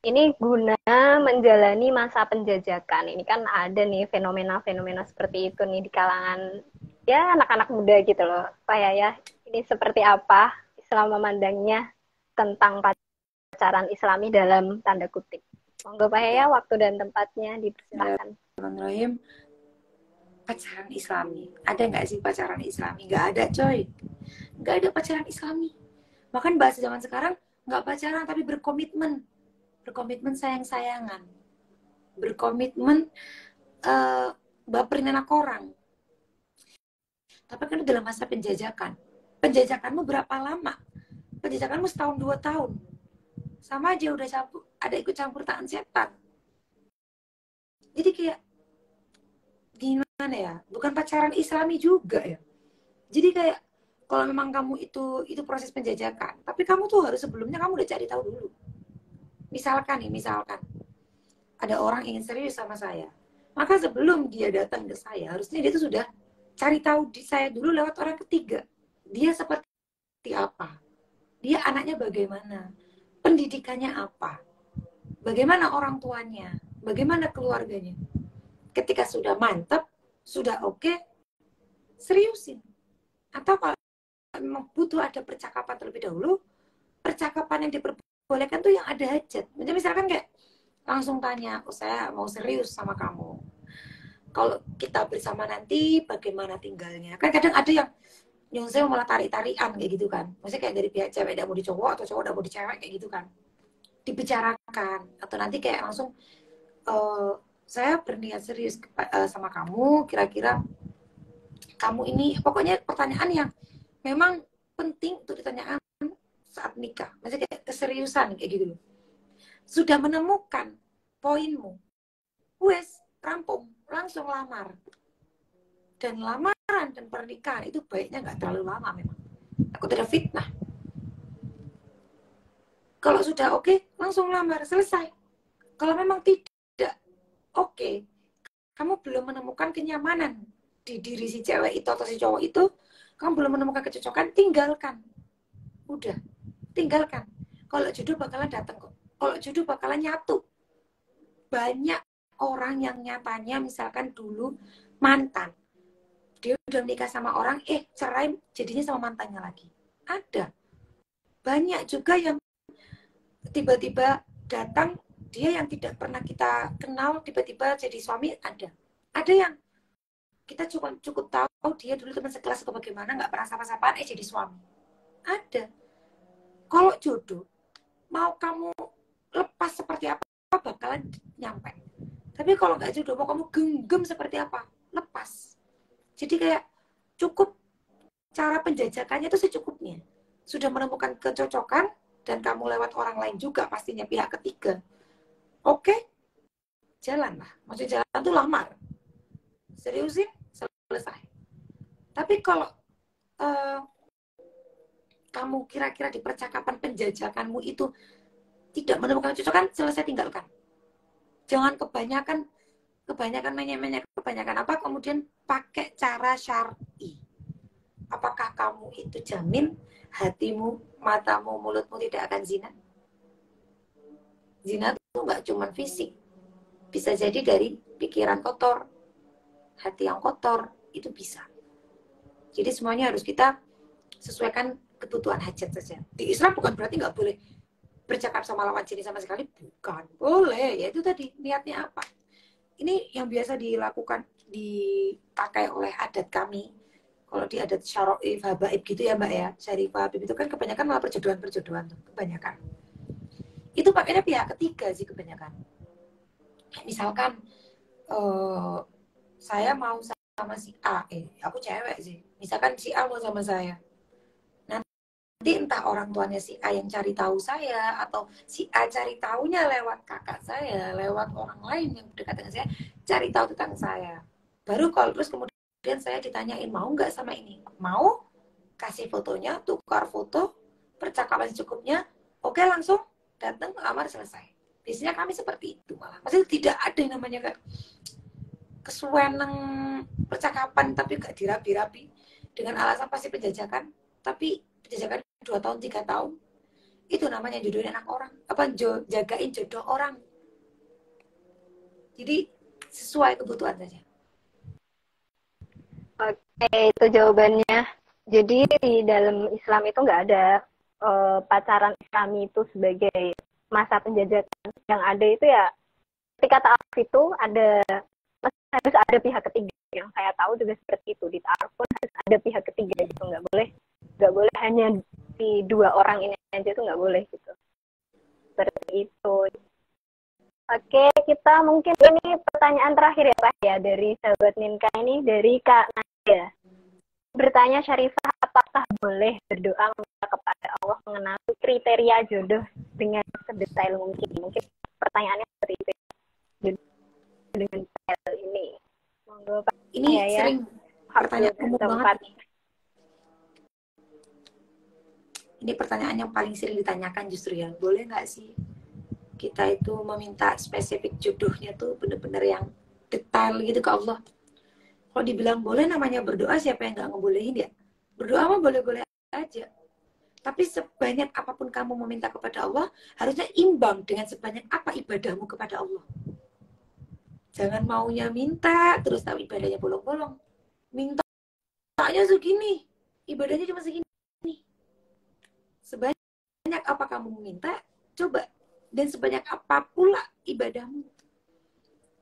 Ini guna menjalani masa penjajakan. Ini kan ada nih fenomena-fenomena seperti itu nih di kalangan ya anak-anak muda gitu loh Pak ya. Ini seperti apa Islam memandangnya tentang pacaran Islami dalam tanda kutip. Monggo Pak Yaya, waktu dan tempatnya dipersilakan. Bismillahirrahmanirrahim. pacaran Islami. Ada nggak sih pacaran Islami? Nggak ada, coy. Nggak ada pacaran Islami. Bahkan bahasa zaman sekarang nggak pacaran tapi berkomitmen. Berkomitmen sayang-sayangan. Berkomitmen baperin anak orang. Tapi kan dalam masa penjajakan. Penjajakanmu berapa lama? Penjajakanmu setahun 2 tahun. Sama aja udah campur, ada ikut campur tangan setan. Jadi kayak gimana ya? Bukan pacaran Islami juga ya. Jadi kayak kalau memang kamu itu proses penjajakan, tapi kamu tuh harus sebelumnya kamu udah cari tahu dulu. Misalkan ada orang ingin serius sama saya, maka sebelum dia datang ke saya, harusnya dia tuh sudah cari tahu di saya dulu lewat orang ketiga. Dia seperti apa? Dia anaknya bagaimana? Pendidikannya apa? Bagaimana orang tuanya? Bagaimana keluarganya? Ketika sudah mantap, sudah oke, seriusin. Atau kalau memang butuh ada percakapan terlebih dahulu, percakapan yang diperbolehkan tuh yang ada hajat. Misalkan kayak langsung tanya, oh saya mau serius sama kamu. Kalau kita bersama nanti bagaimana tinggalnya? Kan kadang ada yang saya malah tarik-tarikan kayak gitu kan. Maksudnya kayak dari pihak cewek tidak mau di cowok atau cowok tidak mau di cewek kayak gitu kan. Dibicarakan. Atau nanti kayak langsung saya berniat serius sama kamu, kira-kira kamu ini, pokoknya pertanyaan yang memang penting untuk ditanyakan saat nikah. Maksudnya kayak keseriusan kayak gitu loh. Sudah menemukan poinmu, wes rampung, langsung lamar. Dan lamaran dan pernikahan itu baiknya nggak terlalu lama memang. Takut ada fitnah. Kalau sudah oke, langsung lamar, selesai. Kalau memang tidak oke, kamu belum menemukan kenyamanan di diri si cewek itu atau si cowok itu, kamu belum menemukan kecocokan, tinggalkan. Udah, tinggalkan. Kalau jodoh bakalan datang kok. Kalau jodoh bakalan nyatu. Banyak orang yang nyatanya misalkan dulu mantan. Dia udah menikah sama orang, cerai jadinya sama mantannya lagi. Ada. Banyak juga yang tiba-tiba datang, dia yang tidak pernah kita kenal, tiba-tiba jadi suami, ada. Ada yang kita cukup tahu dia dulu teman sekelas atau bagaimana, nggak pernah sapa-sapaan, jadi suami. Ada. Kalau jodoh, mau kamu lepas seperti apa, bakalan nyampe. Tapi kalau nggak jodoh, mau kamu genggam seperti apa, lepas. Jadi kayak cukup cara penjajakannya itu secukupnya. Sudah menemukan kecocokan, dan kamu lewat orang lain juga, pastinya pihak ketiga. Oke, jalanlah. Maksudnya jalan tuh lamar. Seriusin, selesai. Tapi kalau kamu kira-kira di percakapan penjajakanmu itu tidak menemukan kecocokan, selesai, tinggalkan. Jangan kebanyakan menye-menye, kebanyakan apa, kemudian pakai cara syar'i. Apakah kamu itu jamin hatimu, matamu, mulutmu tidak akan zina? Zina itu nggak cuma fisik, bisa jadi dari pikiran kotor, hati yang kotor, itu bisa. Jadi semuanya harus kita sesuaikan kebutuhan hajat saja. Di Islam bukan berarti nggak boleh bercakap sama lawan jenis sama sekali, bukan. Boleh, ya itu tadi niatnya apa. Ini yang biasa dilakukan, dipakai oleh adat kami. Kalau di adat syara'if, habaib gitu ya Mbak ya, syarifah, habib itu kan kebanyakan malah perjodohan tuh, kebanyakan. Itu pakainya pihak ketiga sih kebanyakan. Misalkan saya mau sama si A, aku cewek sih. Misalkan si A mau sama saya. Nanti entah orang tuanya si A yang cari tahu saya, atau si A cari tahunya lewat kakak saya, lewat orang lain yang dekat dengan saya, cari tahu tentang saya. Baru kalau terus kemudian saya ditanyain, mau nggak sama ini? Mau, kasih fotonya, tukar foto, percakapan secukupnya, oke, langsung datang, lamar, selesai. Biasanya kami seperti itu malah. Maksudnya tidak ada yang namanya kayak kesuweneng percakapan tapi gak dirapi-rapi dengan alasan pasti penjajakan, tapi penjajakan 2 tahun 3 tahun, itu namanya jodohin anak orang, apa jagain jodoh orang. Jadi sesuai kebutuhan saja. Oke, itu jawabannya. Jadi di dalam Islam itu nggak ada pacaran Islami itu sebagai masa penjajakan. Yang ada itu ya ketika ta'aruf itu ada, harus ada pihak ketiga. yang saya tahu juga seperti itu. Di ta'aruf pun harus ada pihak ketiga gitu, nggak boleh hanya di dua orang ini aja, itu nggak boleh gitu. Seperti itu. Oke, kita mungkin ini pertanyaan terakhir ya Pak ya dari sahabat Ninka ini, dari Kak Nadia. Bertanya, Syarifah, apakah boleh berdoa meminta kepada Allah mengenai kriteria jodoh dengan sedetail mungkin? Mungkin pertanyaannya seperti itu dengan detail ini. Monggo Pak. Ini ya, sering pertanyaan umum banget. Ini pertanyaan yang paling sering ditanyakan justru ya. Boleh nggak sih kita itu meminta spesifik jodohnya tuh bener-bener yang detail gitu ke Allah? Kalau dibilang boleh, namanya berdoa, siapa yang nggak ngebolehin ya? Berdoa mah boleh-boleh aja. Tapi sebanyak apapun kamu meminta kepada Allah, harusnya imbang dengan sebanyak apa ibadahmu kepada Allah. Jangan maunya minta, terus tahu ibadahnya bolong-bolong. Mintanya segini, ibadahnya cuma segini. Sebanyak apa kamu meminta, coba. Dan sebanyak apa pula ibadahmu.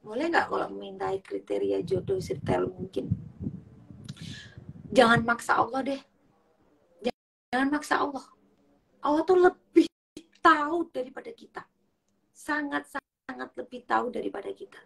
Boleh nggak kalau memintai kriteria jodoh sedetail mungkin? Jangan maksa Allah deh. Jangan maksa Allah. Allah tuh lebih tahu daripada kita. Sangat-sangat lebih tahu daripada kita.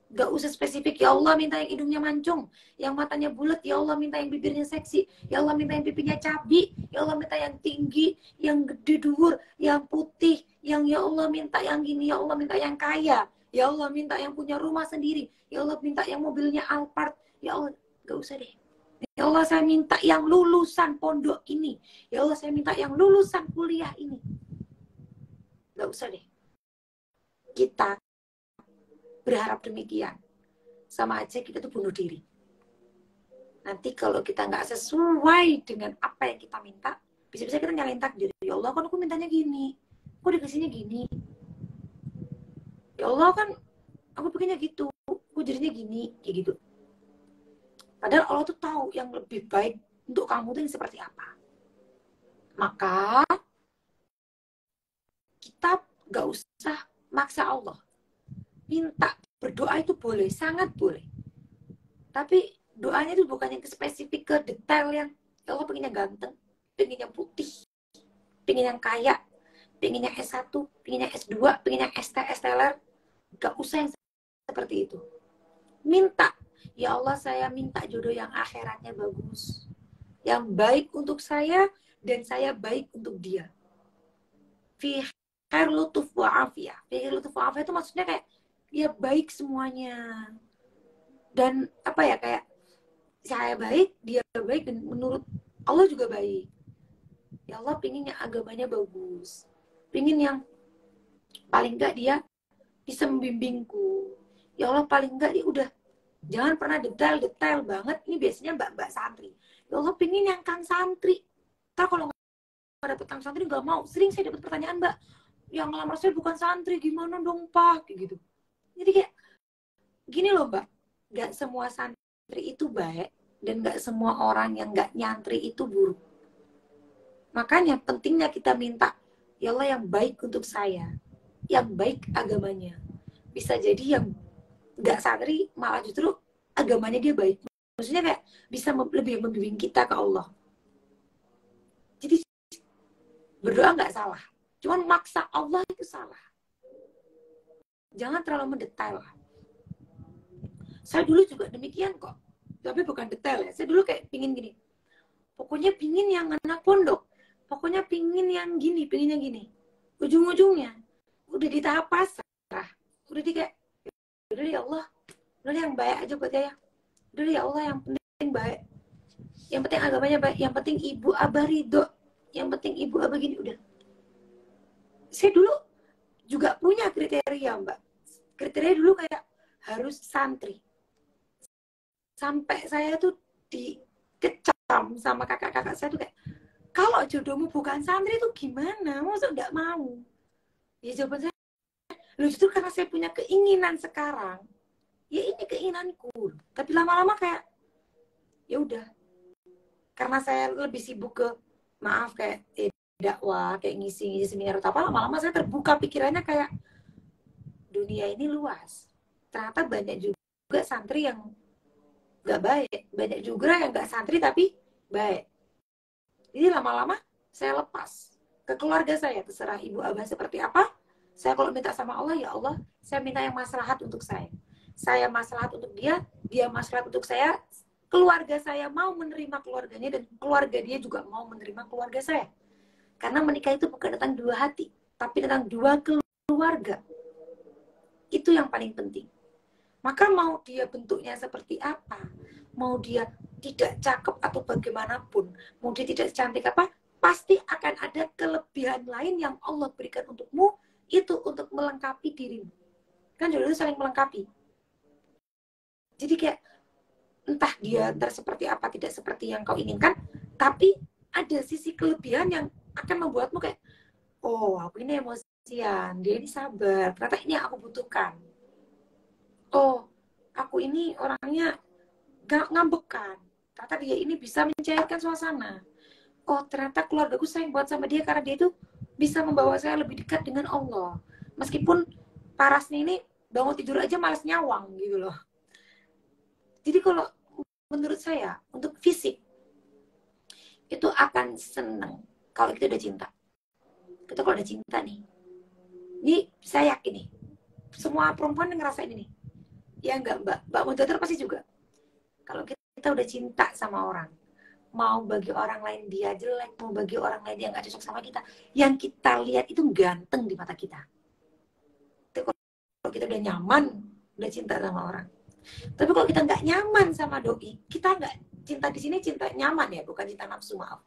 Gak usah spesifik, ya Allah minta yang hidungnya mancung, yang matanya bulat, ya Allah minta yang bibirnya seksi, ya Allah minta yang pipinya cabi, ya Allah minta yang tinggi, yang gede duhur, yang putih, yang ya Allah minta yang gini, ya Allah minta yang kaya, ya Allah minta yang punya rumah sendiri, ya Allah minta yang mobilnya Alphard, ya Allah, gak usah deh. Ya Allah saya minta yang lulusan pondok ini, ya Allah saya minta yang lulusan kuliah ini. Gak usah deh. Kita berharap demikian, sama aja kita tuh bunuh diri. Nanti kalau kita nggak sesuai dengan apa yang kita minta, bisa-bisa kita nyalain takdir. Ya Allah kan aku mintanya gini, kok dikasihnya gini. Ya Allah kan aku pengennya gitu, aku jadinya gini, kayak gitu. Padahal Allah tuh tahu yang lebih baik untuk kamu tuh yang seperti apa. Maka kita nggak usah maksa Allah. Minta, berdoa itu boleh, sangat boleh. Tapi doanya itu bukan yang spesifik ke detail yang ya Allah pengennya ganteng, pengennya putih, pengen yang kaya, pengennya S1, pengennya S2, pengennya ST, STLR. Gak usah yang seperti itu. Minta, ya Allah saya minta jodoh yang akhiratnya bagus, yang baik untuk saya dan saya baik untuk dia. Fi khair lutuf wa afiyah. Fi khair lutuf wa afiyah itu maksudnya kayak ya baik semuanya. Dan apa ya, kayak saya baik, dia baik, dan menurut Allah juga baik. Ya Allah pingin yang agamanya bagus, pingin yang paling enggak dia bisa membimbingku. Ya Allah paling enggak dia udah, jangan pernah detail banget. Ini biasanya mbak-mbak santri. Ya Allah pingin yang kang santri. Ntar kalau nggak dapet kang santri nggak mau. Sering saya dapat pertanyaan, mbak, yang ngelamar saya bukan santri, gimana dong pak? Kayak gitu. Jadi kayak gini loh mbak, nggak semua santri itu baik, dan nggak semua orang yang nggak nyantri itu buruk. Makanya pentingnya kita minta, ya Allah yang baik untuk saya, yang baik agamanya. Bisa jadi yang nggak santri malah justru agamanya dia baik. Maksudnya kayak bisa lebih membimbing kita ke Allah. Jadi berdoa nggak salah, cuman maksa Allah itu salah. Jangan terlalu mendetail. Saya dulu juga demikian kok, tapi bukan detail ya. Saya dulu kayak pingin gini, pokoknya pingin yang anak pondok, pokoknya pingin yang gini, pingin yang gini. Ujung-ujungnya udah di tahap pasrah, udah di kayak, udah ya Allah, udah yang baik aja buat saya. Udah ya Allah, yang penting baik, yang penting agamanya baik, yang penting ibu abah ridho, yang penting ibu abah gini. Udah. Saya dulu juga punya kriteria mbak. Kriteria dulu kayak harus santri. Sampai saya tuh dikecam sama kakak-kakak saya tuh kayak, kalau jodohmu bukan santri tuh gimana? Masa nggak mau? Ya jawaban saya, loh justru karena saya punya keinginan sekarang, ya ini keinginanku. Tapi lama-lama kayak, ya udah. Karena saya lebih sibuk ke, maaf, kayak dakwah, kayak ngisi seminar atau apa, lama-lama saya terbuka pikirannya kayak, dunia ini luas. Ternyata banyak juga santri yang nggak baik. Banyak juga yang nggak santri tapi baik. Jadi lama-lama saya lepas ke keluarga saya, terserah ibu abah seperti apa. Saya kalau minta sama Allah, ya Allah, saya minta yang maslahat untuk saya. Saya maslahat untuk dia, dia maslahat untuk saya. Keluarga saya mau menerima keluarganya, dan keluarga dia juga mau menerima keluarga saya. Karena menikah itu bukan tentang dua hati, tapi tentang dua keluarga. Itu yang paling penting. Maka mau dia bentuknya seperti apa, mau dia tidak cakep atau bagaimanapun, mau dia tidak cantik apa, pasti akan ada kelebihan lain yang Allah berikan untukmu, itu untuk melengkapi dirimu. Kan jodoh itu saling melengkapi. Jadi kayak entah dia ntar seperti apa, tidak seperti yang kau inginkan, tapi ada sisi kelebihan yang akan membuatmu kayak, oh aku ini emosian, dia ini sabar, ternyata ini yang aku butuhkan. Oh aku ini orangnya gak ngambekan, ternyata dia ini bisa mencairkan suasana. Oh ternyata keluargaku sayang buat sama dia karena dia itu bisa membawa saya lebih dekat dengan Allah. Meskipun parasnya ini bangun tidur aja malas nyawang gitu loh. Jadi kalau menurut saya untuk fisik itu akan senang kalau kita udah cinta. Kita kalau udah cinta nih, ini saya yakin nih, semua perempuan yang ngerasain ini, ya enggak mbak moderator pasti juga. Kalau kita udah cinta sama orang, mau bagi orang lain dia jelek, mau bagi orang lain dia nggak cocok sama kita, yang kita lihat itu ganteng di mata kita. Tapi kalau kita udah nyaman, udah cinta sama orang. Tapi kalau kita nggak nyaman sama doi, kita nggak cinta di sini cinta nyaman ya, bukan cinta nafsu, maaf.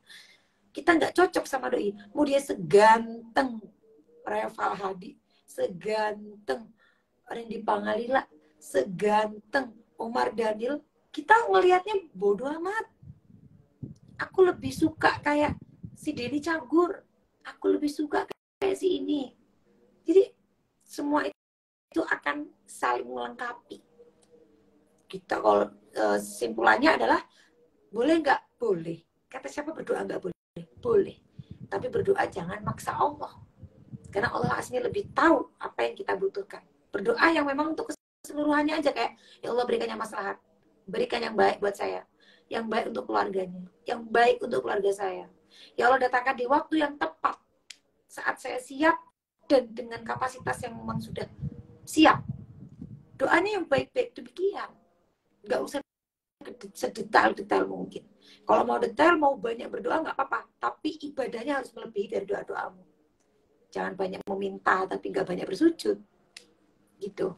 Kita nggak cocok sama doi, mau dia seganteng Reval Hadi, seganteng Randy Pangalila, seganteng Omar Daniel, kita ngelihatnya bodoh amat. Aku lebih suka kayak si Denny Cagur, aku lebih suka kayak si ini. Jadi semua itu akan saling melengkapi. Kita kalau simpulannya adalah boleh nggak? Boleh. Kata siapa berdoa nggak boleh? Boleh. Tapi berdoa jangan maksa Allah. Karena Allah aslinya lebih tahu apa yang kita butuhkan. Berdoa yang memang untuk keseluruhannya aja, kayak ya Allah berikan yang maslahat, berikan yang baik buat saya, yang baik untuk keluarganya, yang baik untuk keluarga saya. Ya Allah datangkan di waktu yang tepat, saat saya siap dan dengan kapasitas yang memang sudah siap. Doanya yang baik-baik demikian. Nggak usah sedetail-detail mungkin. Kalau mau detail, mau banyak berdoa nggak apa-apa, tapi ibadahnya harus melebihi dari doa-doamu. Jangan banyak meminta tapi nggak banyak bersujud, gitu.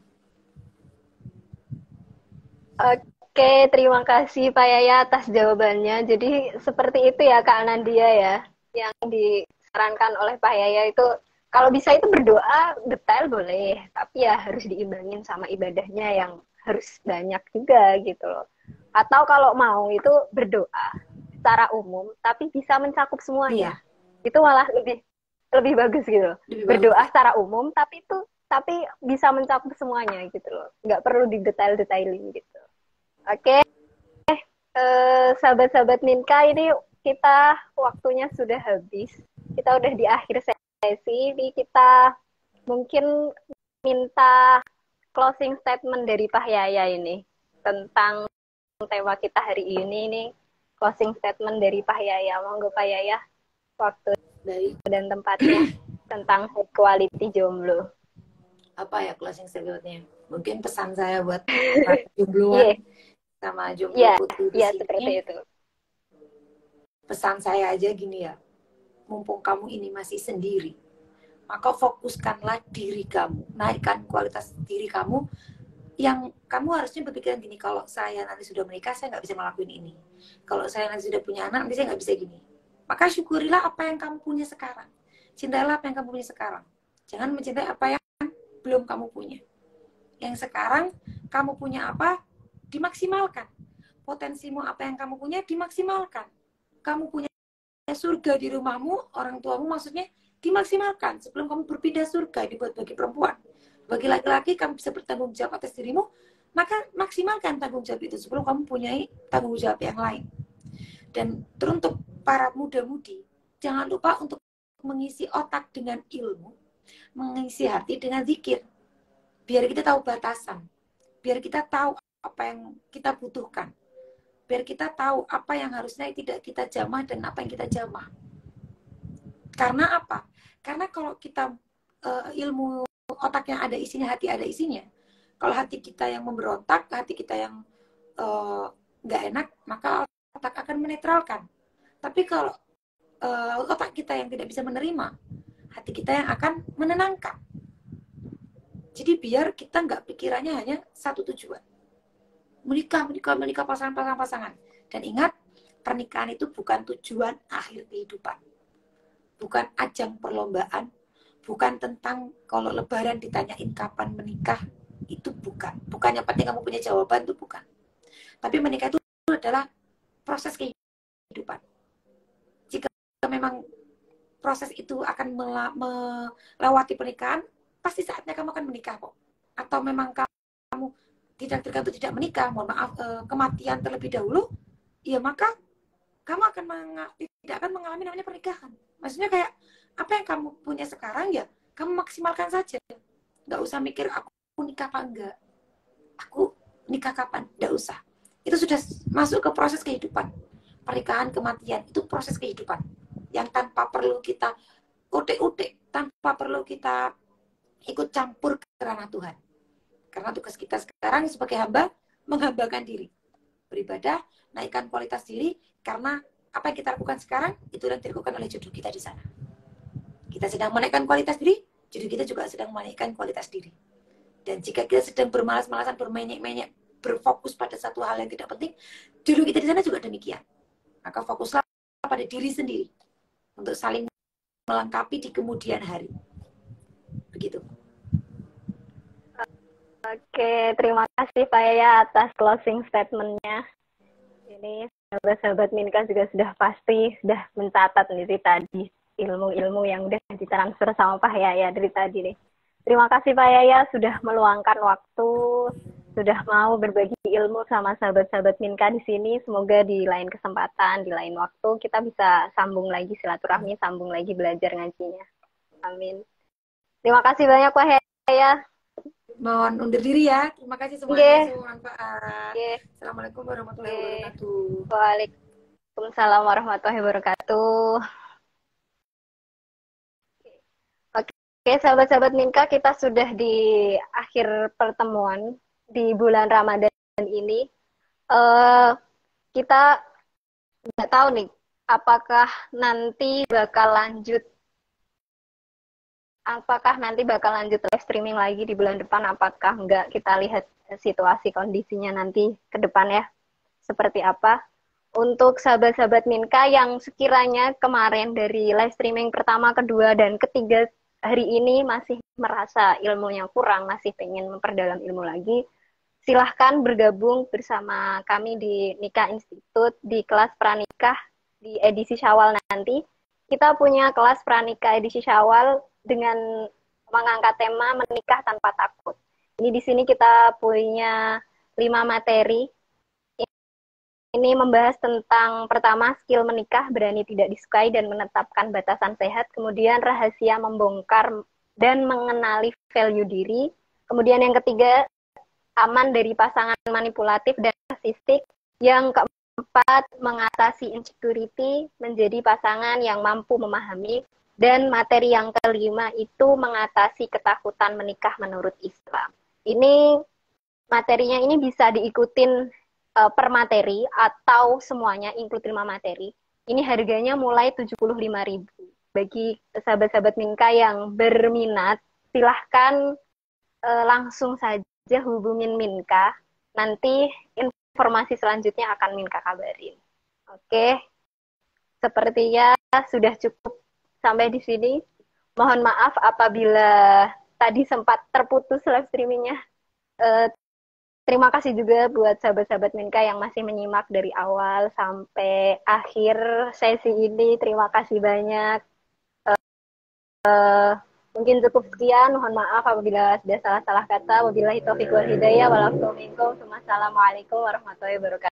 Oke, terima kasih Pak Yaya atas jawabannya. Jadi seperti itu ya Kak Nadia ya, yang disarankan oleh Pak Yaya itu kalau bisa itu berdoa detail boleh, tapi ya harus diimbangin sama ibadahnya yang harus banyak juga gitu loh. Atau kalau mau itu berdoa secara umum, tapi bisa mencakup semuanya. Iya. Itu malah lebih bagus gitu loh. Berdoa secara umum, tapi bisa mencakup semuanya gitu loh. Nggak perlu didetail-detailin gitu. Oke, sahabat-sahabat Ninka, ini kita waktunya sudah habis. Kita udah di akhir sesi, ini kita mungkin minta closing statement dari Pak Yaya ini tentang tema kita hari ini nih. Closing statement dari Pak Yaya, monggo Pak Yaya, waktu dan tempatnya tentang high quality jomblo. Apa ya closing statementnya? Mungkin pesan saya buat jombloan sama jomblo putih di sini. Seperti itu. Pesan saya aja gini ya, mumpung kamu ini masih sendiri, maka fokuskanlah diri kamu, naikkan kualitas diri kamu. Yang kamu harusnya berpikiran gini, kalau saya nanti sudah menikah, saya nggak bisa ngelakuin ini. Kalau saya nanti sudah punya anak, nanti saya nggak bisa gini. Maka syukurilah apa yang kamu punya sekarang. Cintailah apa yang kamu punya sekarang. Jangan mencintai apa yang belum kamu punya. Yang sekarang kamu punya apa, dimaksimalkan. Potensimu apa yang kamu punya, dimaksimalkan. Kamu punya surga di rumahmu, orang tuamu maksudnya, dimaksimalkan. Sebelum kamu berpindah surga, dibuat bagi perempuan. Bagi laki-laki, kamu bisa bertanggung jawab atas dirimu, maka maksimalkan tanggung jawab itu sebelum kamu punya tanggung jawab yang lain. Dan teruntuk para muda-mudi, jangan lupa untuk mengisi otak dengan ilmu, mengisi hati dengan zikir. Biar kita tahu batasan, biar kita tahu apa yang kita butuhkan. biar kita tahu apa yang harusnya tidak kita jamah dan apa yang kita jamah. Karena apa? Karena kalau kita ilmu otak yang ada isinya, hati ada isinya. Kalau hati kita yang memberontak, hati kita yang nggak enak, maka otak akan menetralkan. Tapi kalau otak kita yang tidak bisa menerima, hati kita yang akan menenangkan. Jadi biar kita nggak pikirannya hanya satu tujuan. Menikah, pasangan. Dan ingat, pernikahan itu bukan tujuan akhir kehidupan. Bukan ajang perlombaan. Bukan tentang kalau lebaran ditanyain kapan menikah. Itu bukan. Bukan yang penting kamu punya jawaban, itu bukan. Tapi menikah itu adalah proses kehidupan. Jika memang proses itu akan melewati pernikahan, pasti saatnya kamu akan menikah kok. Atau memang kamu tidak tergantung tidak menikah, mohon maaf, kematian terlebih dahulu, ya maka kamu tidak akan mengalami namanya pernikahan. Maksudnya kayak apa yang kamu punya sekarang ya kamu maksimalkan saja. Nggak usah mikir aku nikah apa enggak, aku nikah kapan, nggak usah. Itu sudah masuk ke proses kehidupan. Pernikahan, kematian itu proses kehidupan yang tanpa perlu kita utik-utik, tanpa perlu kita ikut campur ke ranah Tuhan. Karena tugas kita sekarang sebagai hamba, menghambakan diri. Beribadah, naikkan kualitas diri, karena apa yang kita lakukan sekarang, itu yang dilakukan oleh judul kita di sana. Kita sedang menaikkan kualitas diri, judul kita juga sedang menaikkan kualitas diri. Dan jika kita sedang bermalas-malasan, bermenyek-menyek, berfokus pada satu hal yang tidak penting, judul kita di sana juga demikian. Maka fokuslah pada diri sendiri, untuk saling melengkapi di kemudian hari. Begitu. Oke, terima kasih Pak Yaya atas closing statement-nya. Ini sahabat-sahabat Minka juga sudah pasti sudah mencatat dari tadi ilmu-ilmu yang udah ditransfer sama Pak Yaya dari tadi nih. Terima kasih Pak Yaya sudah meluangkan waktu, sudah mau berbagi ilmu sama sahabat-sahabat Minka di sini. Semoga di lain kesempatan, di lain waktu kita bisa sambung lagi silaturahmi, sambung lagi belajar ngajinya. Amin. Terima kasih banyak Pak Yaya. Mohon undur diri ya. Terima kasih semuanya. Semoga manfaat. Assalamualaikum warahmatullahi wabarakatuh. Waalaikumsalam warahmatullahi wabarakatuh. Oke, sahabat-sahabat Minka, kita sudah di akhir pertemuan di bulan Ramadan ini. Kita nggak tahu nih, apakah nanti bakal lanjut live streaming lagi di bulan depan, apakah enggak, kita lihat situasi kondisinya nanti ke depan ya seperti apa. Untuk sahabat-sahabat Minka yang sekiranya kemarin dari live streaming pertama, kedua, dan ketiga hari ini masih merasa ilmunya kurang, masih pengen memperdalam ilmu lagi, silahkan bergabung bersama kami di Nikah Institute di kelas pranikah di edisi Syawal nanti. Kita punya kelas pranikah edisi Syawal dengan mengangkat tema menikah tanpa takut. Ini di sini kita punya 5 materi. Ini membahas tentang pertama skill menikah, berani tidak disukai dan menetapkan batasan sehat. Kemudian rahasia membongkar dan mengenali value diri. Kemudian yang ketiga, aman dari pasangan manipulatif dan narsistik. Yang keempat, mengatasi insecurity, menjadi pasangan yang mampu memahami. Dan materi yang kelima itu mengatasi ketakutan menikah menurut Islam. Ini materinya ini bisa diikutin per materi atau semuanya include 5 materi. Ini harganya mulai 75.000. Bagi sahabat-sahabat Minka yang berminat, silahkan langsung saja hubungin Minka. Nanti informasi selanjutnya akan Minka kabarin. Oke, sepertinya sudah cukup sampai di sini. Mohon maaf apabila tadi sempat terputus live streamingnya. Terima kasih juga buat sahabat-sahabat Minka yang masih menyimak dari awal sampai akhir sesi ini. Terima kasih banyak. Mungkin cukup sekian. Mohon maaf apabila sudah salah-salah kata. Wabillahi taufiq wal hidayah. Wassalamualaikum warahmatullahi wabarakatuh.